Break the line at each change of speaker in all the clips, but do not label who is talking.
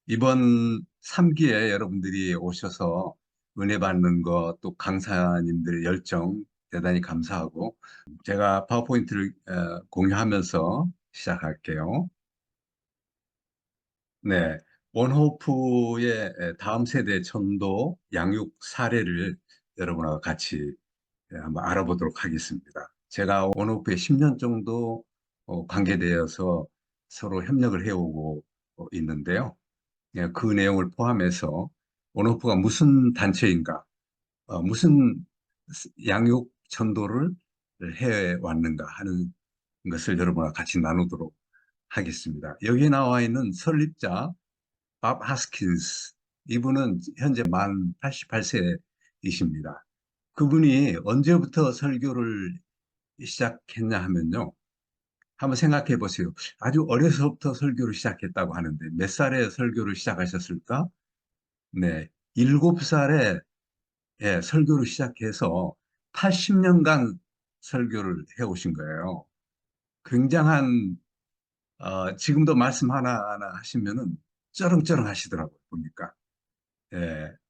이번 3기에 여러분들이 오셔서 은혜 받는 것, 또 강사님들의 열정 대단히 감사하고, 제가 파워포인트를 공유하면서 시작할게요. 네. 원호프의 다음 세대 전도 양육 사례를 여러분하고 같이 한번 알아보도록 하겠습니다. 제가 원호프에 10년 정도 관계되어서 서로 협력을 해오고 있는데요. 예, 그 내용을 포함해서 원오프가 무슨 단체인가, 무슨 양육 전도를 해왔는가 하는 것을 여러분과 같이 나누도록 하겠습니다. 여기에 나와 있는 설립자 밥 하스킨스, 이분은 현재 만 88세이십니다. 그분이 언제부터 설교를 시작했냐 하면요. 한번 생각해 보세요. 아주 어려서부터 설교를 시작했다고 하는데 몇 살에 설교를 시작하셨을까? 네, 7살에 설교를 시작해서 80년간 설교를 해오신 거예요. 굉장한, 지금도 말씀 하나하나 하시면은 쩌렁쩌렁 하시더라고요, 보니까.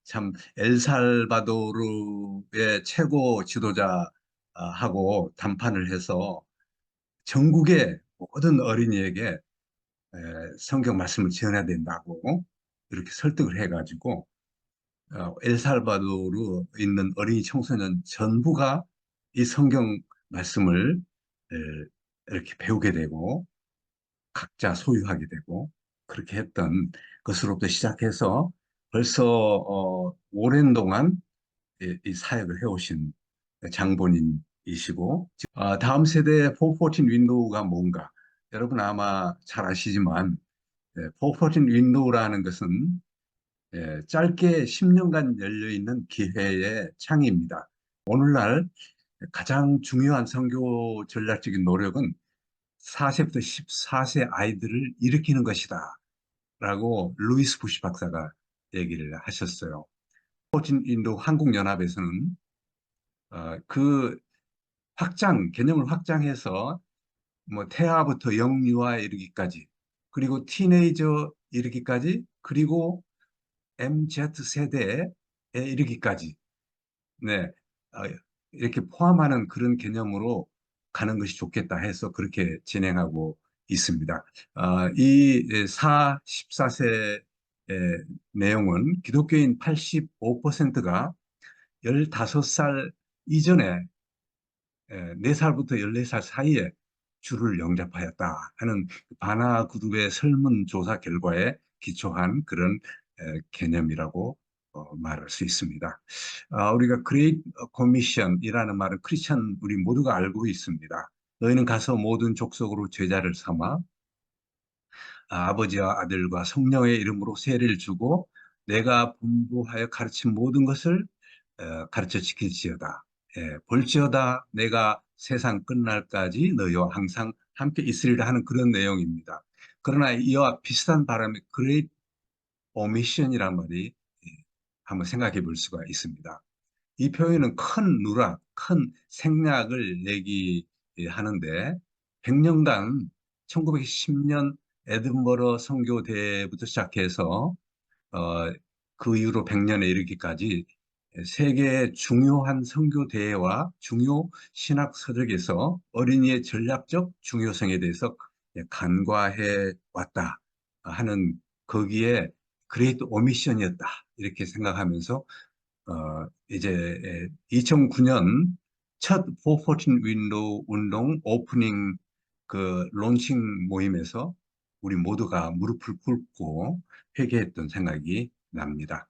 참, 엘살바도르의 최고 지도자하고 담판을 해서 전국의 모든 어린이에게 성경 말씀을 전해야 된다고 이렇게 설득을 해가지고 엘살바도르 있는 어린이 청소년 전부가 이 성경 말씀을 에, 이렇게 배우게 되고 각자 소유하게 되고 그렇게 했던 것으로부터 시작해서 벌써 오랜 동안 이 사역을 해오신 장본인이시고 다음 세대 414 윈도우가 뭔가 여러분 아마 잘 아시지만 414 윈도우라는 것은 짧게 10년간 열려있는 기회의 창입니다. 오늘날 가장 중요한 선교 전략적인 노력은 4세부터 14세 아이들을 일으키는 것이다. 라고 루이스 부시 박사가 얘기를 하셨어요. 포진 인도 한국연합에서는 그 개념을 확장해서 뭐 태아부터 영유아 이르기까지, 그리고 티네이저 이르기까지, 그리고 MZ 세대에 이르기까지, 네, 어, 이렇게 포함하는 그런 개념으로 가는 것이 좋겠다 해서 그렇게 진행하고 있습니다. 이 14세 내용은 기독교인 85%가 15살 이전에 4살부터 14살 사이에 주를 영접하였다 하는 바나 그룹의 설문조사 결과에 기초한 그런 개념이라고 말할 수 있습니다. 우리가 그레이트 커미션이라는 말은 크리스천 우리 모두가 알고 있습니다. 너희는 가서 모든 족속으로 제자를 삼아 아버지와 아들과 성령의 이름으로 세례를 주고 내가 분부하여 가르친 모든 것을 가르쳐 지킬지어다. 볼지어다 내가 세상 끝날까지 너희와 항상 함께 있으리라 하는 그런 내용입니다. 그러나 이와 비슷한 바람에 great omission이라는 말이 한번 생각해 볼 수가 있습니다. 이 표현은 큰 누락, 큰 생략을 얘기하는데 100년간 1910년 에든버러 선교대회부터 시작해서 어, 그 이후로 100년에 이르기까지 세계의 중요한 선교 대회와 중요 신학 서적에서 어린이의 전략적 중요성에 대해서 간과해 왔다 하는 거기에 그레이트 오미션이었다 이렇게 생각하면서 이제 2009년 첫 414 윈도우 운동 오프닝 그 론칭 모임에서 우리 모두가 무릎을 꿇고 회개했던 생각이 납니다.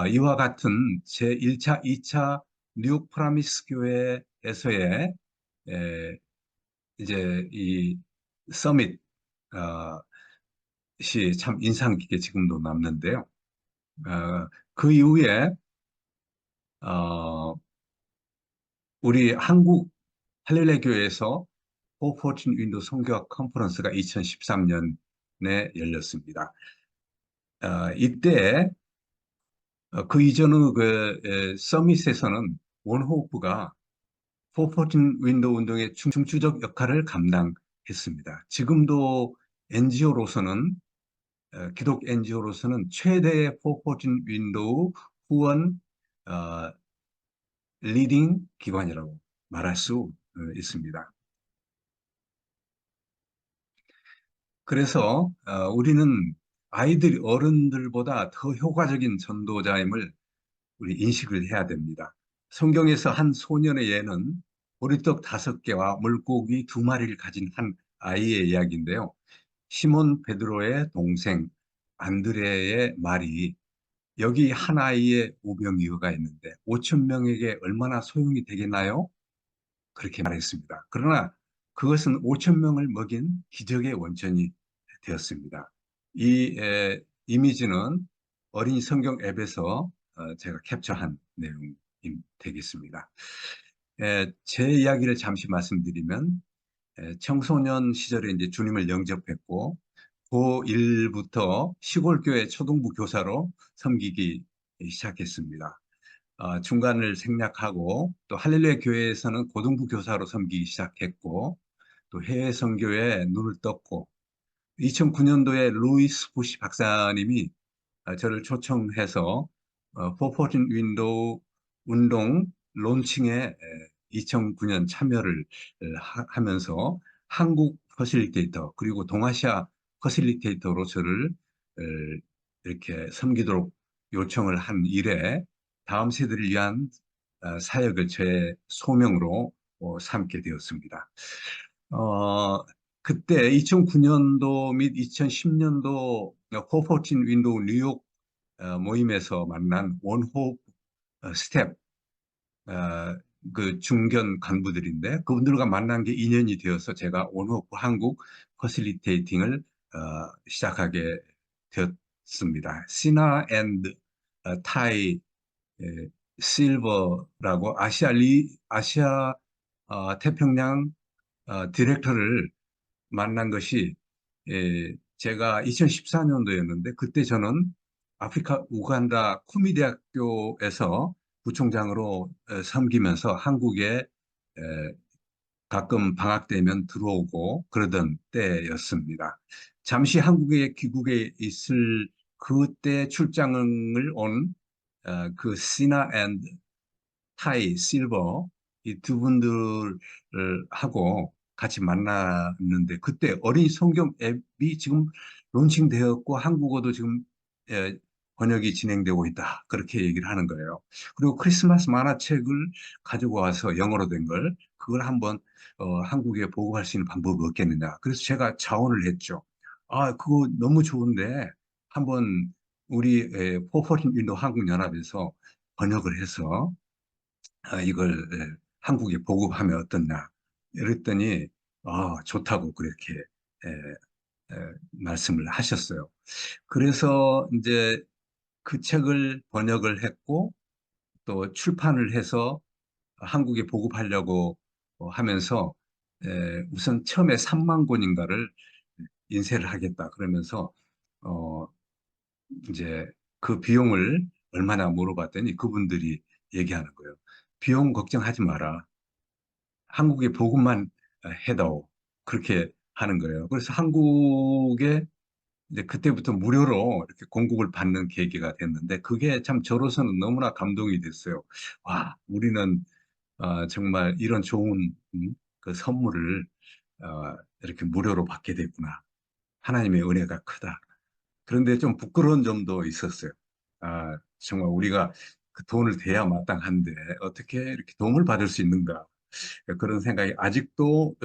이와 같은 제1차, 2차 뉴 프라미스 교회에서의 이제 이 서밋 이 참 인상 깊게 지금도 남는데요. 그 이후에 어, 우리 한국 할렐루야 교회에서 414 윈도 선교학 컨퍼런스가 2013년에 열렸습니다. 이때 그 이전의 서밋에서는 원호프가 414 윈도 운동의 중추적 역할을 감당했습니다. 지금도 NGO로서는 기독 NGO로서는 최대의 414 윈도우 후원 어, 리딩 기관이라고 말할 수 있습니다. 그래서 우리는 아이들이 어른들보다 더 효과적인 전도자임을 우리 인식을 해야 됩니다. 성경에서 한 소년의 예는 보리떡 5개와 물고기 2마리를 가진 한 아이의 이야기인데요. 시몬 베드로의 동생 안드레의 말이 여기 한 아이의 오병이어가 있는데 5천 명에게 얼마나 소용이 되겠나요? 그렇게 말했습니다. 그러나 그것은 5천 명을 먹인 기적의 원천이 되었습니다. 이 이미지는 어린이 성경 앱에서 제가 캡처한 내용이 되겠습니다. 제 이야기를 잠시 말씀드리면 청소년 시절에 이제 주님을 영접했고 고1부터 시골교회 초등부 교사로 섬기기 시작했습니다. 중간을 생략하고 또 할렐루야 교회에서는 고등부 교사로 섬기기 시작했고 또 해외 선교에 눈을 떴고 2009년도에 루이스 부시 박사님이 저를 초청해서 414 윈도우 운동 론칭에 2009년 참여를 하면서 한국 퍼실리테이터 그리고 동아시아 퍼실리테이터로 저를 이렇게 섬기도록 요청을 한 이래 다음 세대를 위한 사역을 제 소명으로 삼게 되었습니다. 어, 그때 2009년도 및 2010년도 414 윈도우 뉴욕 모임에서 만난 원호흡 스텝 어, 그 중견 간부들인데 그분들과 만난 게 인연이 되어서 제가 원호흡 한국 퍼실리테이팅을 시작하게 되었습니다. 시나 앤드 타이 실버라고 아시아 태평양 디렉터를 만난 것이 제가 2014년도였는데 그때 저는 아프리카 우간다 쿠미 대학교에서 부총장으로 섬기면서 한국에 가끔 방학 되면 들어오고 그러던 때였습니다. 잠시 한국에 귀국해 있을 그때 출장을 온 그 시나 앤 타이, 실버 이 두 분들을 하고 같이 만났는데 그때 어린이 성경 앱이 지금 론칭되었고 한국어도 지금 예, 번역이 진행되고 있다. 그렇게 얘기를 하는 거예요. 그리고 크리스마스 만화책을 가지고 와서 영어로 된 걸 그걸 한번 한국에 보고할 수 있는 방법이 없겠느냐. 그래서 제가 자원을 했죠. 그거 너무 좋은데 한번 우리 포퍼틴 윈도 한국연합에서 번역을 해서 이걸 한국에 보급하면 어떻냐. 이랬더니 좋다고 그렇게 말씀을 하셨어요. 그래서 이제 그 책을 번역을 했고 또 출판을 해서 한국에 보급하려고 하면서 우선 처음에 3만 권인가를 인쇄를 하겠다 그러면서 어, 이제 그 비용을 얼마나 물어봤더니 그분들이 얘기하는 거예요. 비용 걱정하지 마라. 한국에 보급만 해다오. 그렇게 하는 거예요. 그래서 한국에 이제 그때부터 무료로 이렇게 공급을 받는 계기가 됐는데 그게 참 저로서는 너무나 감동이 됐어요. 와, 우리는 정말 이런 좋은 그 선물을 이렇게 무료로 받게 됐구나. 하나님의 은혜가 크다. 그런데 좀 부끄러운 점도 있었어요. 정말 우리가 그 돈을 대야 마땅한데 어떻게 이렇게 도움을 받을 수 있는가. 그런 생각이 아직도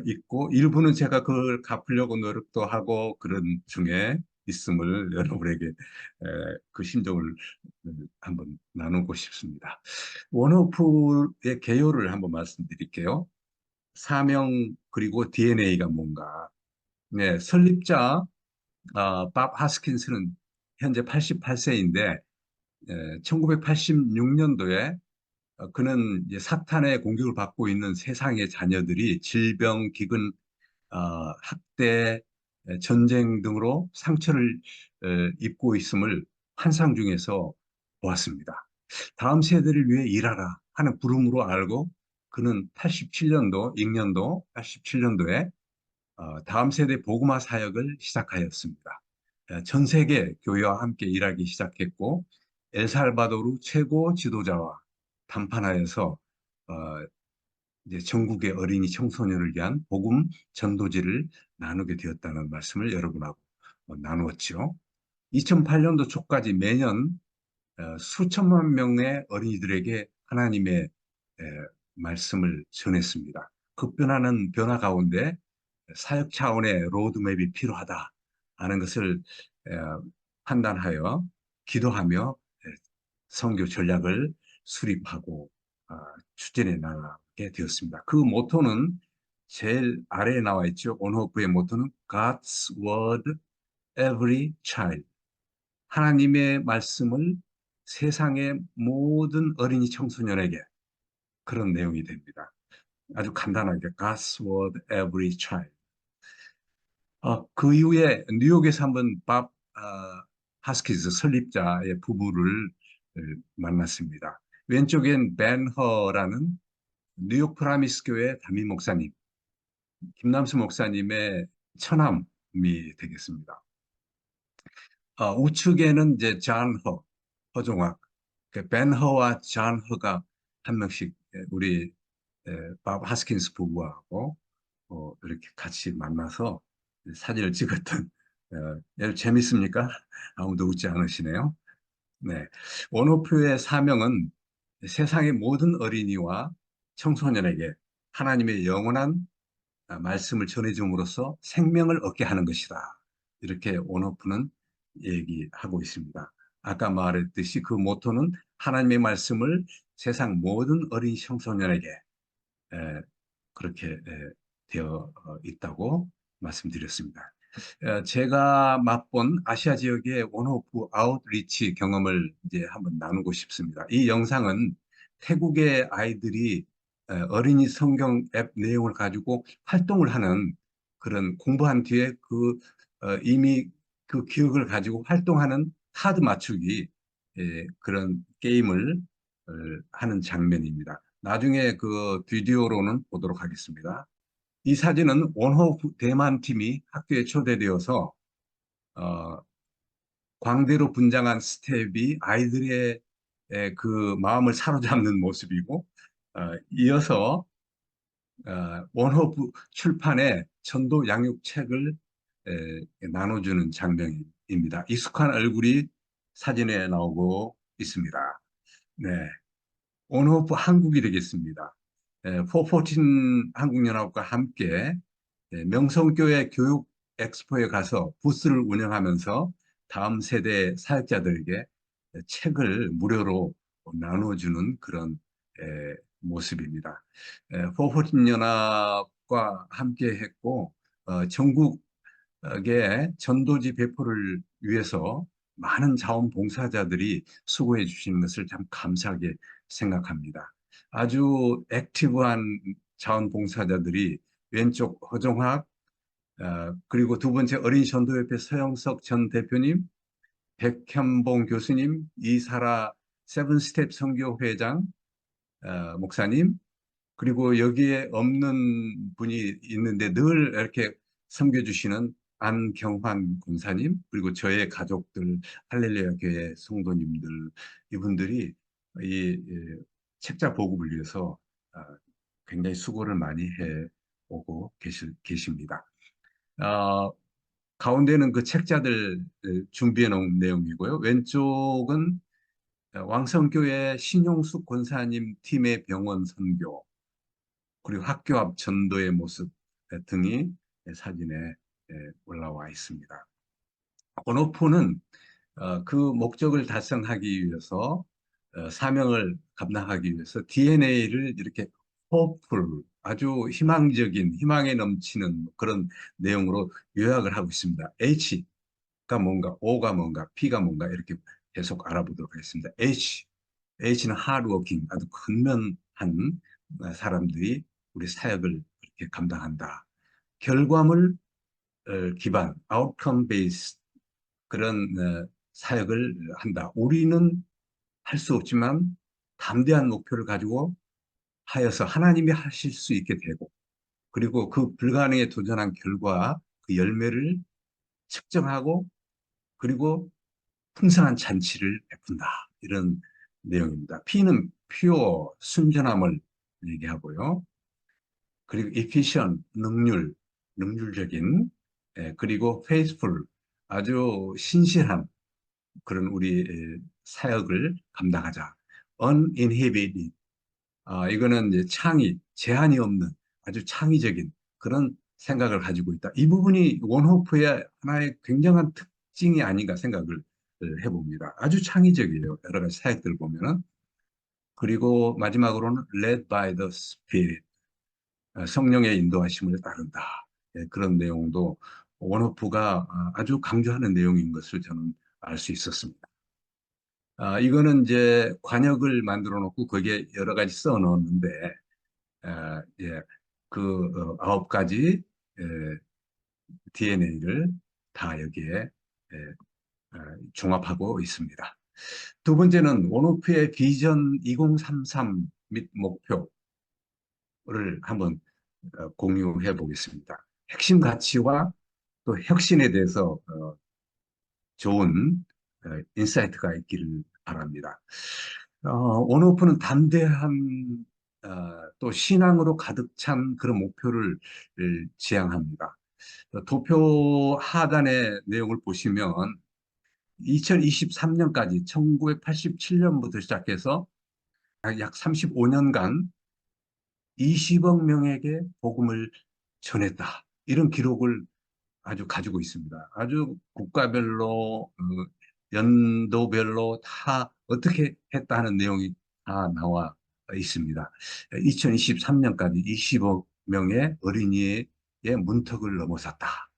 있고 일부는 제가 그걸 갚으려고 노력도 하고 그런 중에 있음을 여러분에게 그 심정을 한번 나누고 싶습니다. 원호프의 개요를 한번 말씀드릴게요. 사명 그리고 DNA가 뭔가. 네, 설립자 밥 하스킨스는 현재 88세인데 1986년도에 그는 이제 사탄의 공격을 받고 있는 세상의 자녀들이 질병, 기근, 학대, 전쟁 등으로 상처를 입고 있음을 환상 중에서 보았습니다. 다음 세대를 위해 일하라 하는 부름으로 알고 그는 87년도, 익년도 87년도에 다음 세대 복음화 사역을 시작하였습니다. 전 세계 교회와 함께 일하기 시작했고 엘살바도르 최고 지도자와 담판하여서 어, 이제 전국의 어린이 청소년을 위한 복음 전도지를 나누게 되었다는 말씀을 여러분하고 나누었죠. 2008년도 초까지 매년 수천만 명의 어린이들에게 하나님의 말씀을 전했습니다. 급변하는 변화 가운데 사역 차원의 로드맵이 필요하다 하는 것을 판단하여 기도하며 선교 전략을 수립하고 추진해 나가게 되었습니다. 그 모토는 제일 아래에 나와 있죠. 온호프의 모토는 God's Word Every Child. 하나님의 말씀을 세상의 모든 어린이 청소년에게, 그런 내용이 됩니다. 아주 간단하게 God's Word Every Child. 그 이후에 뉴욕에서 한번 밥 하스키스 설립자의 부부를 만났습니다. 왼쪽엔 벤 허라는 뉴욕 프라미스 교회 담임 목사님, 김남수 목사님의 처남이 되겠습니다. 우측에는 이제 존 허, 허종학, 벤 허와 존 허가 한 명씩 우리 밥 하스킨스 부부하고 이렇게 같이 만나서 사진을 찍었던, 재밌습니까? 아무도 웃지 않으시네요. 네. 원호표의 사명은 세상의 모든 어린이와 청소년에게 하나님의 영원한 말씀을 전해줌으로써 생명을 얻게 하는 것이다. 이렇게 원호프는 얘기하고 있습니다. 아까 말했듯이 그 모토는 하나님의 말씀을 세상 모든 어린 청소년에게 그렇게 되어 있다고 말씀드렸습니다. 제가 맛본 아시아 지역의 원호프 아웃리치 경험을 이제 한번 나누고 싶습니다. 이 영상은 태국의 아이들이 어린이 성경 앱 내용을 가지고 활동을 하는, 그런 공부한 뒤에 이미 그 기억을 가지고 활동하는 카드 맞추기 그런 게임을 하는 장면입니다. 나중에 그 비디오로는 보도록 하겠습니다. 이 사진은 원호 대만 팀이 학교에 초대되어서 어, 광대로 분장한 스텝이 아이들의 그 마음을 사로잡는 모습이고, 이어서 원호 출판의 전도 양육책을 나눠주는 장면입니다. 익숙한 얼굴이 사진에 나오고 있습니다. 네, 온오프 한국이 되겠습니다. 포포틴 한국연합과 함께 명성교회 교육 엑스포에 가서 부스를 운영하면서 다음 세대 사역자들에게 책을 무료로 나눠주는 그런 모습입니다. 포포틴 연합과 함께 했고 전국의 전도지 배포를 위해서 많은 자원봉사자들이 수고해 주시는 것을 참 감사하게 생각합니다. 아주 액티브한 자원봉사자들이 왼쪽 허종학, 그리고 두 번째 어린이 전도협회 서영석 전 대표님, 백현봉 교수님, 이사라 세븐스텝 선교회장 목사님, 그리고 여기에 없는 분이 있는데 늘 이렇게 섬겨주시는 안경환 군사님, 그리고 저의 가족들, 할렐루야 교회 성도님들, 이분들이 이 책자 보급을 위해서 굉장히 수고를 많이 해 오고 계십니다. 어, 가운데는 그 책자들 준비해 놓은 내용이고요. 왼쪽은 왕성교회 신용숙 권사님 팀의 병원 선교, 그리고 학교 앞 전도의 모습 등이 사진에 올라와 있습니다. 온오프는 그 목적을 달성하기 위해서, 사명을 감당하기 위해서 DNA를 이렇게 호프풀, 아주 희망적인, 희망에 넘치는 그런 내용으로 요약을 하고 있습니다. H가 뭔가, O가 뭔가, P가 뭔가, 이렇게 계속 알아보도록 하겠습니다. H는 하드워킹, 아주 근면한 사람들이 우리 사역을 그렇게 감당한다. 결과물 기반, 아웃컴 베이스, 그런 사역을 한다. 우리는 할 수 없지만 담대한 목표를 가지고 하여서 하나님이 하실 수 있게 되고, 그리고 그 불가능에 도전한 결과 그 열매를 측정하고 그리고 풍성한 잔치를 베푼다. 이런 내용입니다. P는 pure, 순전함을 얘기하고요. 그리고 efficient, 능률적인, 그리고 faithful, 아주 신실한 그런 우리 사역을 감당하자. uninhibited, 이거는 이제 제한이 없는 아주 창의적인 그런 생각을 가지고 있다. 이 부분이 원호프의 하나의 굉장한 특징이 아닌가 생각을 해봅니다. 아주 창의적이에요. 여러 가지 사역들을 보면은. 그리고 마지막으로는 led by the Spirit, 성령의 인도하심을 따른다. 그런 내용도 원호프가 아주 강조하는 내용인 것을 저는 알 수 있었습니다. 이거는 이제 관역을 만들어 놓고 거기에 여러 가지 써 넣었는데, 예, 그 9가지 DNA를 다 여기에 종합하고 있습니다. 두 번째는 원호프의 비전 2033 및 목표를 한번 공유해 보겠습니다. 핵심 가치와 또 혁신에 대해서 좋은 인사이트가 있기를 바랍니다. 원호프는 담대한 또 신앙으로 가득 찬 그런 목표를 지향합니다. 도표 하단의 내용을 보시면 2023년까지 1987년부터 시작해서 약 35년간 20억 명에게 복음을 전했다. 이런 기록을 아주 가지고 있습니다. 아주 국가별로, 연도별로 다 어떻게 했다 하는 내용이 다 나와 있습니다. 2023년까지 20억 명의 어린이의 문턱을 넘어섰다.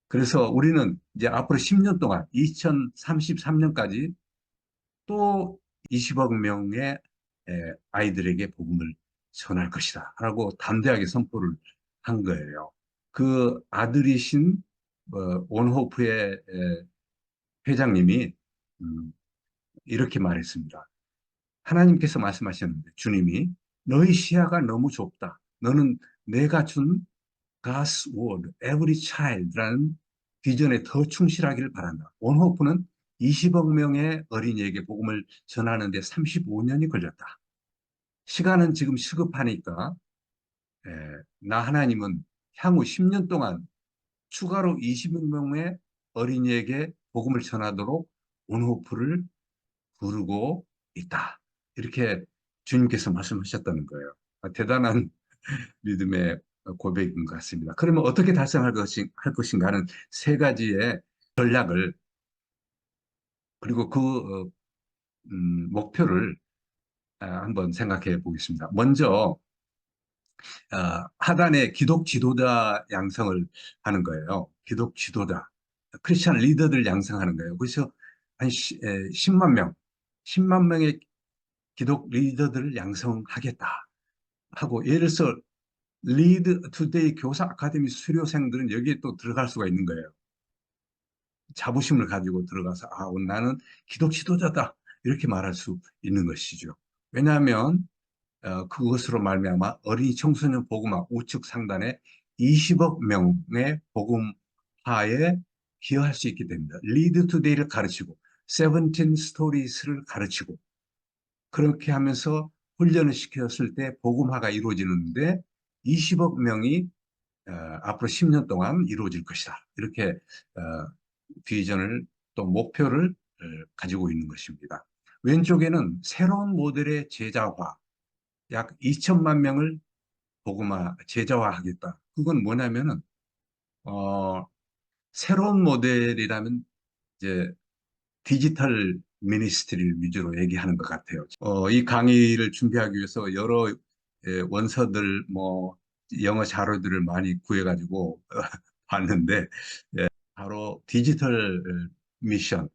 그래서 우리는 이제 앞으로 10년 동안 2033년까지 또 20억 명의 아이들에게 복음을 전할 것이다. 라고 담대하게 선포를 한 거예요. 그 아들이신 원호프의 회장님이 음, 이렇게 말했습니다. 하나님께서 말씀하셨는데 주님이 너희 시야가 너무 좁다. 너는 내가 준 God's Word, Every Child라는 비전에 더 충실하기를 바란다. 원호프는 20억 명의 어린이에게 복음을 전하는 데 35년이 걸렸다. 시간은 지금 시급하니까 에, 나 하나님은 향후 10년 동안 추가로 20억 명의 어린이에게 복음을 전하도록 원호프를 부르고 있다. 이렇게 주님께서 말씀하셨다는 거예요. 대단한 믿음의 고백인 것 같습니다. 그러면 어떻게 달성할 할 것인가 하는 세 가지의 전략을 그리고 그 목표를 한번 생각해 보겠습니다. 먼저 하단에 기독 지도자 양성을 하는 거예요. 기독 지도자, 크리스천 리더들 양성하는 거예요. 그래서 한 10만 명, 10만 명의 기독 리더들을 양성하겠다 하고 예를 들어서 리드 투데이 교사 아카데미 수료생들은 여기에 또 들어갈 수가 있는 거예요. 자부심을 가지고 들어가서 나는 기독 지도자다 이렇게 말할 수 있는 것이죠. 왜냐하면 그것으로 말미암아 어린이 청소년 복음화 우측 상단에 20억 명의 복음화에 기여할 수 있게 됩니다. 리드 투데이를 가르치고 세븐틴 스토리스를 가르치고 그렇게 하면서 훈련을 시켰을 때 복음화가 이루어지는데 20억 명이 앞으로 10년 동안 이루어질 것이다. 이렇게 비전을 또 목표를 가지고 있는 것입니다. 왼쪽에는 새로운 모델의 제자화, 약 2천만 명을 복음화, 제자화하겠다. 그건 뭐냐면은 어, 새로운 모델이라면 이제 디지털 미니스트리를 위주로 얘기하는 것 같아요. 이 강의를 준비하기 위해서 여러 원서들, 뭐 영어 자료들을 많이 구해가지고 봤는데 바로 디지털 미션,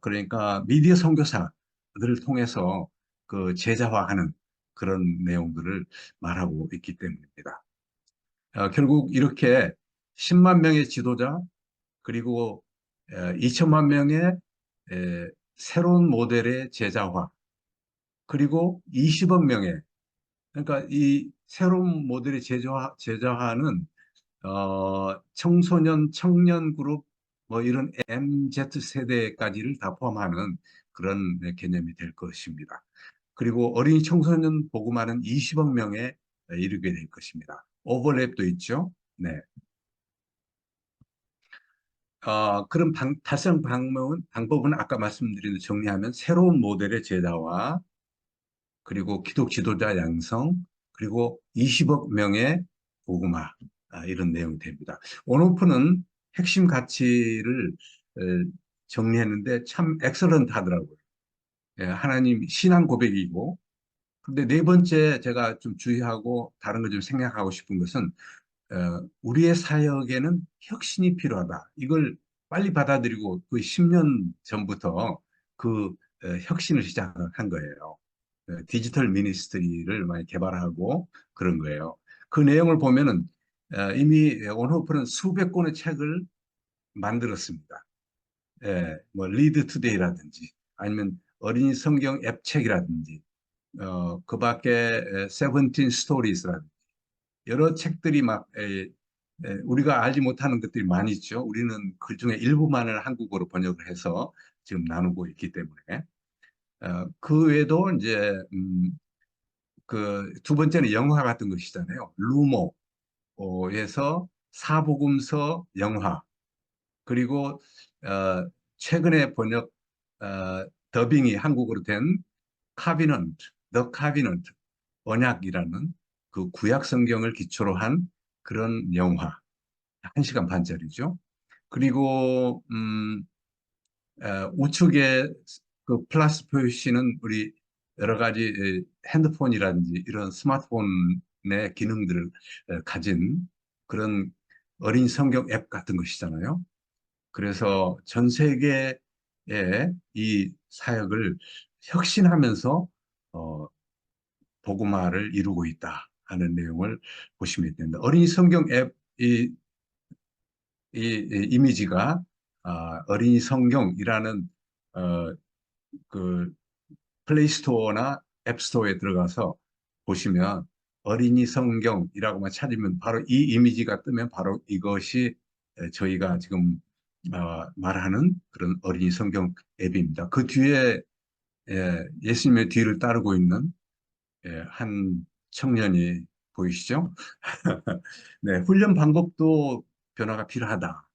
그러니까 미디어 선교사들을 통해서 그 제자화하는 그런 내용들을 말하고 있기 때문입니다. 결국 이렇게 10만 명의 지도자 그리고 2천만 명의 새로운 모델의 제자화 그리고 20억 명의 그러니까 이 새로운 모델의 제자화는 청소년 청년 그룹 뭐 이런 MZ 세대까지를 다 포함하는 그런 개념이 될 것입니다. 그리고 어린이 청소년 보고만은 20억 명에 이르게 될 것입니다. 오버랩도 있죠. 네. 그런 달성 방법은 아까 말씀드린 대로 정리하면 새로운 모델의 제자와 그리고 기독 지도자 양성 그리고 20억 명의 복음화 이런 내용이 됩니다. 온오프는 핵심 가치를 에, 정리했는데 참 엑설런트 하더라고요. 예, 하나님 신앙 고백이고 근데 네 번째 제가 좀 주의하고 다른 거 좀 생각하고 싶은 것은 우리의 사역에는 혁신이 필요하다. 이걸 빨리 받아들이고 그 10년 전부터 그 혁신을 시작한 거예요. 디지털 미니스트리를 많이 개발하고 그런 거예요. 그 내용을 보면은 이미 온호프는 수백 권의 책을 만들었습니다. 뭐 리드 투데이라든지 아니면 어린이 성경 앱 책이라든지 그 밖에 세븐틴 스토리스라든지 여러 책들이 막 우리가 알지 못하는 것들이 많이 있죠. 우리는 그 중에 일부만을 한국어로 번역을 해서 지금 나누고 있기 때문에 그 외에도 이제 그 두 번째는 영화 같은 것이잖아요. 루모에서 사복음서 영화 그리고 최근에 번역 더빙이 한국어로 된 카비넌트, 더 카비넌트 언약이라는 그 구약 성경을 기초로 한 그런 영화 1시간 반짜리죠. 그리고 우측에 그 플러스 표시는 우리 여러 가지 핸드폰이라든지 이런 스마트폰의 기능들을 가진 그런 어린 성경 앱 같은 것이잖아요. 그래서 전 세계에 이 사역을 혁신하면서 어, 복음화를 이루고 있다 하는 내용을 보시면 됩니다. 어린이 성경 앱 이 이미지가 어린이 성경이라는 어, 그 플레이스토어나 앱스토어에 들어가서 보시면 어린이 성경이라고만 찾으면 바로 이 이미지가 뜨면 바로 이것이 저희가 지금 말하는 그런 어린이 성경 앱입니다. 그 뒤에 예수님의 뒤를 따르고 있는 한 청년이 보이시죠? 네, 훈련 방법도 변화가 필요하다.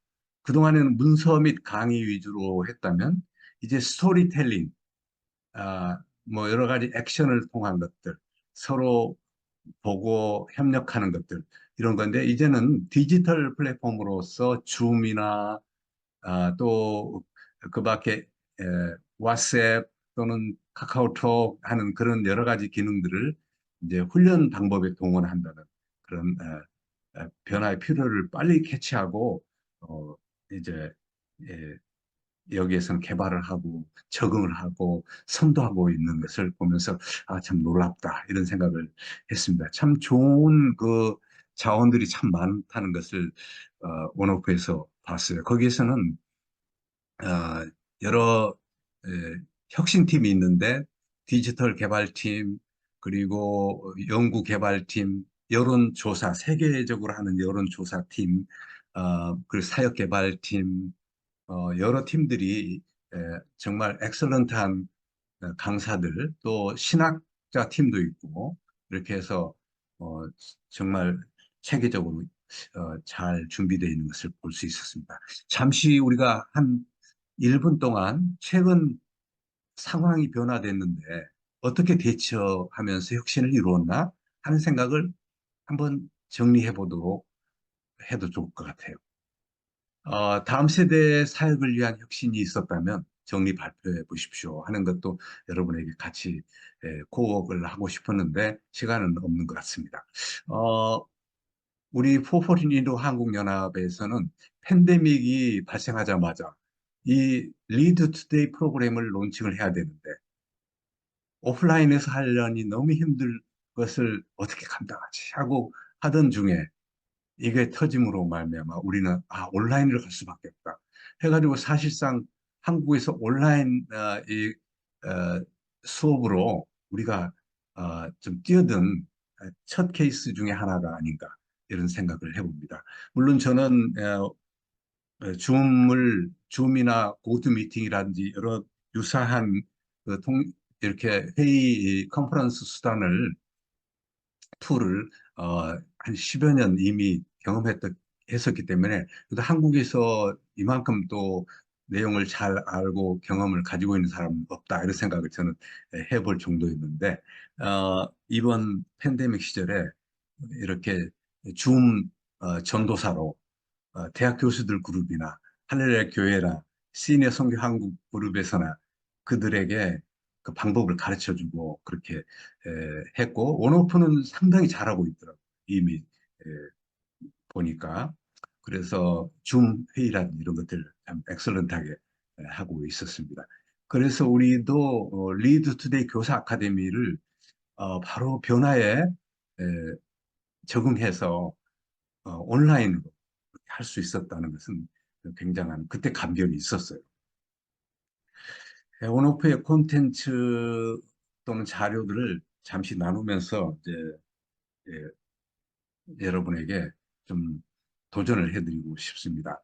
그동안에는 문서 및 강의 위주로 했다면 이제 스토리텔링, 뭐 여러 가지 액션을 통한 것들, 서로 보고 협력하는 것들 이런 건데 이제는 디지털 플랫폼으로서 줌이나 또 그 밖에 에, 왓츠앱 또는 카카오톡 하는 그런 여러 가지 기능들을 이제 훈련 방법에 동원한다는 그런 변화의 필요를 빨리 캐치하고 어, 이제 예, 여기에서는 개발을 하고 적응을 하고 선도하고 있는 것을 보면서 참 놀랍다 이런 생각을 했습니다. 참 좋은 그 자원들이 참 많다는 것을 원오프에서 봤어요. 거기에서는 여러 에, 혁신팀이 있는데 디지털 개발팀 그리고 연구 개발팀 여론조사 세계적으로 하는 여론조사팀 그리고 사역 개발팀 여러 팀들이 정말 엑설런트한 강사들 또 신학자 팀도 있고 이렇게 해서 어, 정말 체계적으로 잘 준비되어 있는 것을 볼 수 있었습니다. 잠시 우리가 한 1분 동안 최근 상황이 변화됐는데 어떻게 대처하면서 혁신을 이루었나 하는 생각을 한번 정리해 보도록 해도 좋을 것 같아요. 다음 세대의 사역을 위한 혁신이 있었다면 정리 발표해 보십시오 하는 것도 여러분에게 같이 고업을 하고 싶었는데 시간은 없는 것 같습니다. 어, 우리 포포린이도 한국연합에서는 팬데믹이 발생하자마자 이 리드 투데이 프로그램을 론칭을 해야 되는데 오프라인에서 하려니 너무 힘들 것을 어떻게 감당하지 하고 하던 중에 이게 터짐으로 말미암아 우리는 온라인으로 갈 수밖에 없다 해가지고 사실상 한국에서 온라인 수업으로 우리가 좀 뛰어든 첫 케이스 중에 하나가 아닌가 이런 생각을 해봅니다. 물론 저는 줌이나 고토미팅이라든지 여러 유사한 그 이렇게 회의 컨퍼런스 수단을 툴을 한 10여 년 이미 했었기 때문에 그래도 한국에서 이만큼 또 내용을 잘 알고 경험을 가지고 있는 사람은 없다 이런 생각을 저는 해볼 정도였는데 이번 팬데믹 시절에 이렇게 줌 전도사로 대학 교수들 그룹이나 하늘의 교회나 시니어 선교 한국 그룹에서나 그들에게 그 방법을 가르쳐주고 그렇게 했고 원오프는 상당히 잘하고 있더라고요. 이미 에, 보니까 그래서 줌 회의라든 이런 것들 참 엑설런트하게 하고 있었습니다. 그래서 우리도 리드 투데이 교사 아카데미를 바로 변화에 적응해서 온라인으로 할 수 있었다는 것은 굉장한 그때 감격이 있었어요. 온오프의 콘텐츠 또는 자료들을 잠시 나누면서 이제 예, 여러분에게 좀 도전을 해드리고 싶습니다.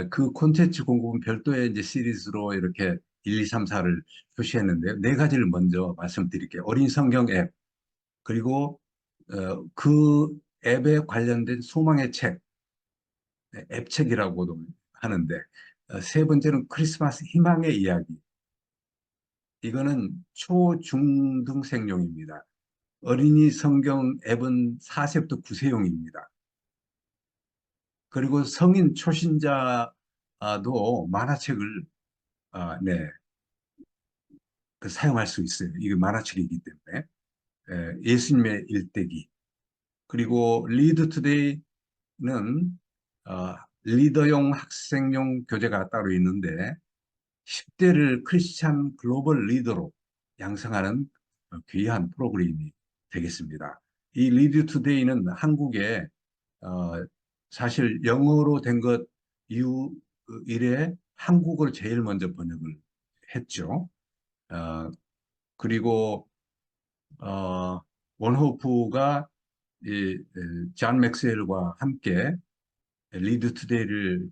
그 콘텐츠 공급은 별도의 이제 시리즈로 이렇게 1, 2, 3, 4를 표시했는데요. 네 가지를 먼저 말씀드릴게요. 어린 성경 앱, 그리고 그 앱에 관련된 소망의 책, 앱책이라고도 하는데 세 번째는 크리스마스 희망의 이야기. 이거는 초중등생용입니다. 어린이 성경 앱은 4세부터 9세용입니다. 그리고 성인 초신자도 만화책을 네, 사용할 수 있어요. 이게 만화책이기 때문에. 예수님의 일대기. 그리고 리드 투데이는 리더용 학생용 교재가 따로 있는데 10대를 크리스찬 글로벌 리더로 양성하는 귀한 프로그램이 되겠습니다. 이 리드 투데이는 한국에 어, 사실 영어로 된 것 이후 이래 한국어를 제일 먼저 번역을 했죠. 어, 그리고 원호프가 잔 맥스웰과 함께 리드 투데이를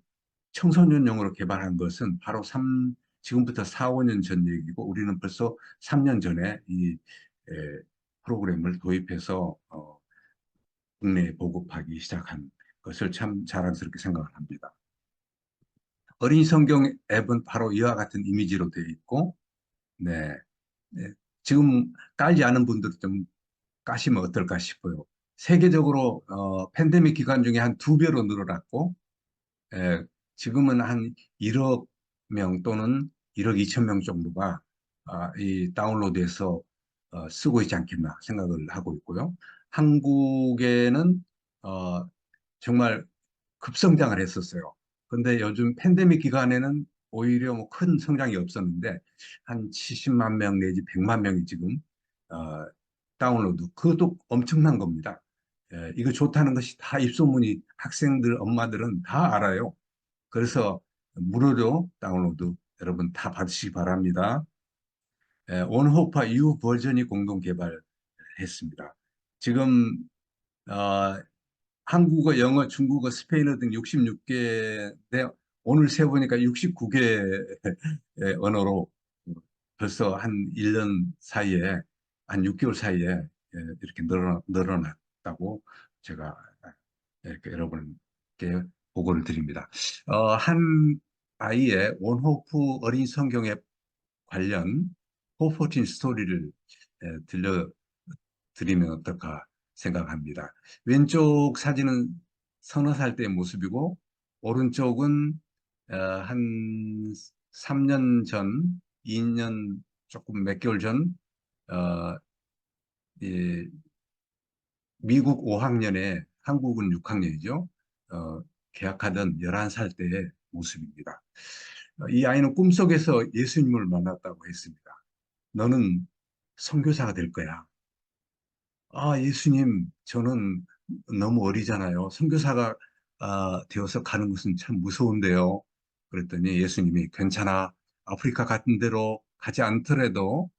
청소년용으로 개발한 것은 바로 지금부터 4, 5년 전 얘기고 우리는 벌써 3년 전에 이 에, 프로그램을 도입해서 국내에 보급하기 시작한 것을 참 자랑스럽게 생각을 합니다. 어린이 성경 앱은 바로 이와 같은 이미지로 되어 있고, 네, 네. 지금 깔지 않은 분들 좀 까시면 어떨까 싶어요. 세계적으로 팬데믹 기간 중에 한 2배로 늘어났고, 예, 지금은 한 1억 명 또는 1억 2천 명 정도가 이 다운로드해서 쓰고 있지 않겠나 생각을 하고 있고요. 한국에는 어, 정말 급성장을 했었어요. 근데 요즘 팬데믹 기간에는 오히려 뭐 큰 성장이 없었는데 한 70만 명 내지 100만 명이 지금 어, 다운로드. 그것도 엄청난 겁니다. 이거 좋다는 것이 다 입소문이 학생들, 엄마들은 다 알아요. 그래서 무료로 다운로드 여러분 다 받으시기 바랍니다. 원호파 이후 버전이 공동 개발했습니다. 지금 어, 한국어, 영어, 중국어, 스페인어 등 66개인데 오늘 세보니까 69개 언어로 벌써 한 1년 사이에 한 6개월 사이에 이렇게 늘어났다고 제가 이렇게 여러분께 보고를 드립니다. 한 아이의 원호프 어린 성경에 관련 호포틴 스토리를 들려드리면 어떨까 생각합니다. 왼쪽 사진은 서너 살 때의 모습이고 오른쪽은 한 3년 전, 2년 조금 몇 개월 전 어, 이 미국 5학년에 한국은 6학년이죠. 계약하던 11살 때의 모습입니다. 이 아이는 꿈속에서 예수님을 만났다고 했습니다. 너는 선교사가 될 거야. 예수님, 저는 너무 어리잖아요. 선교사가 되어서 가는 것은 참 무서운데요. 그랬더니 예수님이 괜찮아. 아프리카 같은 데로 가지 않더라도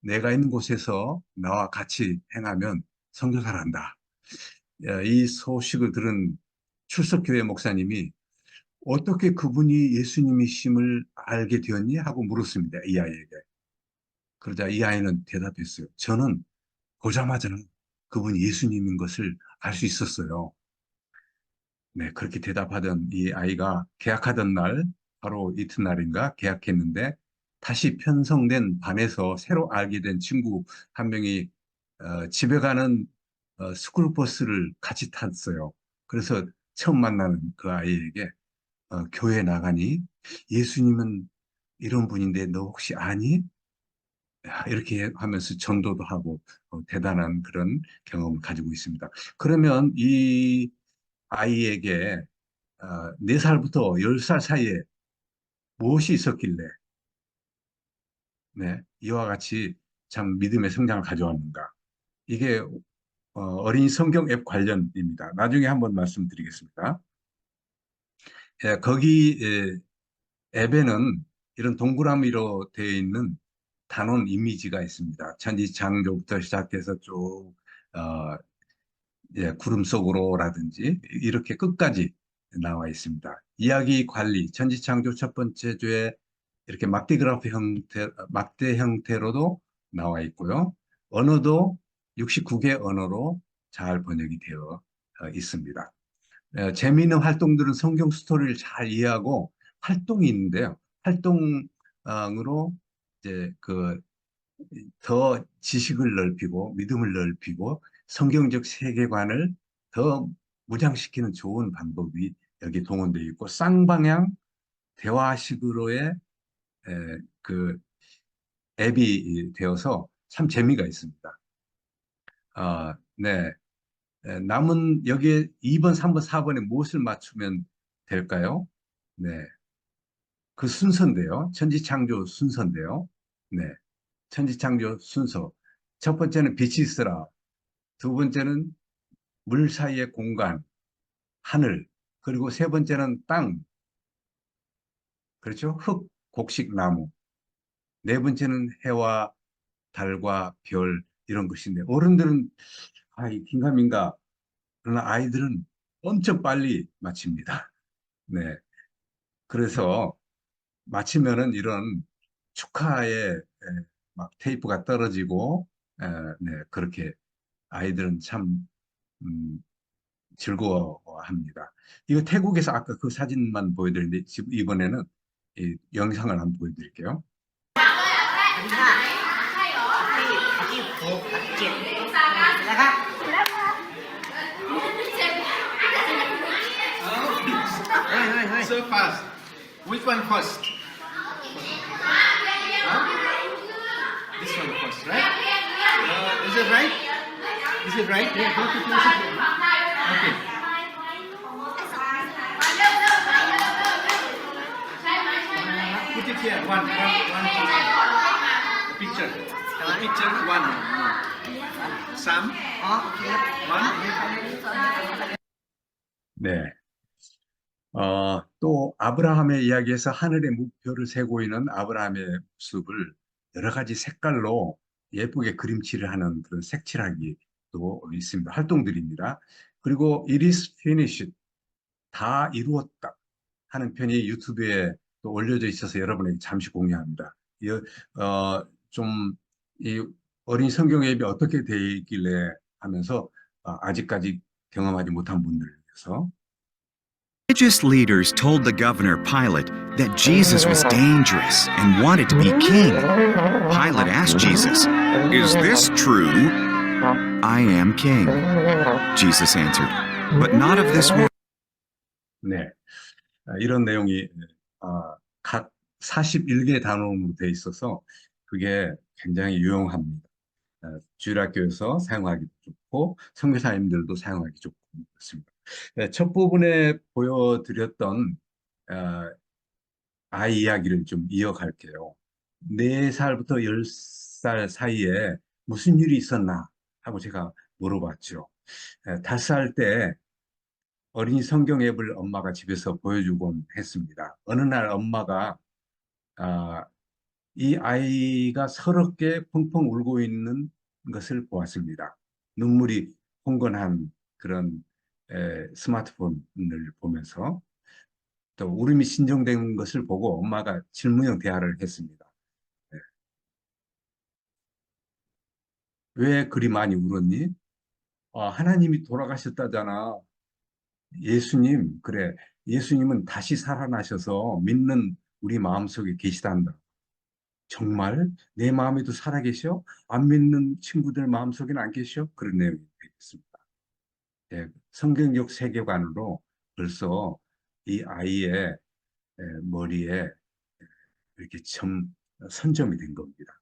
내가 있는 곳에서 나와 같이 행하면 선교사를 한다. 이 소식을 들은 출석교회 목사님이 어떻게 그분이 예수님이심을 알게 되었니? 하고 물었습니다. 이 아이에게. 그러자 이 아이는 대답했어요. 저는 보자마자 그분이 예수님인 것을 알 수 있었어요. 네, 그렇게 대답하던 이 아이가 계약하던 날, 바로 이튿날인가 계약했는데, 다시 편성된 반에서 새로 알게 된 친구 한 명이 집에 가는 스쿨버스를 같이 탔어요. 그래서 처음 만나는 그 아이에게 교회 나가니? 예수님은 이런 분인데 너 혹시 아니? 이렇게 하면서 전도도 하고 대단한 그런 경험을 가지고 있습니다. 그러면 이 아이에게 4살부터 10살 사이에 무엇이 있었길래 네, 이와 같이 참 믿음의 성장을 가져왔는가. 이게 어린이 성경 앱 관련입니다. 나중에 한번 말씀드리겠습니다. 예, 거기 앱에는 이런 동그라미로 되어 있는 단원 이미지가 있습니다. 천지창조부터 시작해서 쭉 예, 구름 속으로라든지 이렇게 끝까지 나와 있습니다. 이야기 관리, 천지창조 첫 번째 주에 이렇게 막대 형태로도 나와 있고요. 언어도 69개 언어로 잘 번역이 되어 있습니다. 재미있는 활동들은 성경 스토리를 잘 이해하고 활동이 있는데요. 활동으로 이제 더 지식을 넓히고 믿음을 넓히고 성경적 세계관을 더 무장시키는 좋은 방법이 여기 동원되어 있고 쌍방향 대화식으로의 그 앱이 되어서 참 재미가 있습니다. 네. 남은 여기에 2번, 3번, 4번에 무엇을 맞추면 될까요? 네. 그 순서인데요. 천지창조 순서인데요. 네. 천지창조 순서. 첫 번째는 빛이 있으라. 두 번째는 물 사이의 공간, 하늘. 그리고 세 번째는 땅. 그렇죠? 흙, 곡식, 나무. 네 번째는 해와 달과 별, 이런 것인데, 어른들은, 이 긴가민가. 그러나 아이들은 엄청 빨리 마칩니다. 네. 그래서 마치면은 이런 축하의 막 테이프가 떨어지고, 네. 그렇게 아이들은 참, 음, 즐거워합니다. 이거 태국에서 아까 그 사진만 보여드렸는데 지금 이번에는 이 영상을 한번 보여드릴게요.
เฮ้ย so fast which one first huh? this one first right is it right yeah go to close it okay put it here one picture the picture one some one
네. 또 아브라함의 이야기에서 하늘의 목표를 세고 있는 아브라함의 모습을 여러 가지 색깔로 예쁘게 그림칠을 하는 그런 색칠하기도 있습니다. 활동들입니다. 그리고 It is finished. 다 이루었다 하는 편이 유튜브에 또 올려져 있어서 여러분에게 잠시 공유합니다. 좀, 이 어린 성경 앱이 어떻게 되어 있길래 하면서 아직까지 경험하지 못한 분들을 위해서
Religious leaders told the governor Pilate that Jesus was dangerous and wanted to be king. Pilate asked Jesus, "Is this true?" "I am king," Jesus answered, "but not of this world."
네, 이런 내용이 각 41개 단원으로 되어 있어서 그게 굉장히 유용합니다. 주일학교에서 사용하기 좋고 선교사님들도 사용하기 좋고 그렇습니다. 네, 첫 부분에 보여드렸던 어, 아이 이야기를 좀 이어갈게요. 4살부터 10살 사이에 무슨 일이 있었나 하고 제가 물어봤죠. 5살 때 어린이 성경 앱을 엄마가 집에서 보여주곤 했습니다. 어느 날 엄마가 아, 이 아이가 서럽게 펑펑 울고 있는 것을 보았습니다. 눈물이 흥건한 그런 스마트폰을 보면서 또 울음이 진정된 것을 보고 엄마가 질문형 대화를 했습니다. 네. 왜 그리 많이 울었니? 하나님이 돌아가셨다잖아. 예수님, 그래. 예수님은 다시 살아나셔서 믿는 우리 마음속에 계시단다. 정말? 내 마음에도 살아계셔? 안 믿는 친구들 마음속에는 안 계셔? 그런 내용이 되겠습니다. 예, 성경적 세계관으로 벌써 이 아이의 머리에 이렇게 선점이 된 겁니다.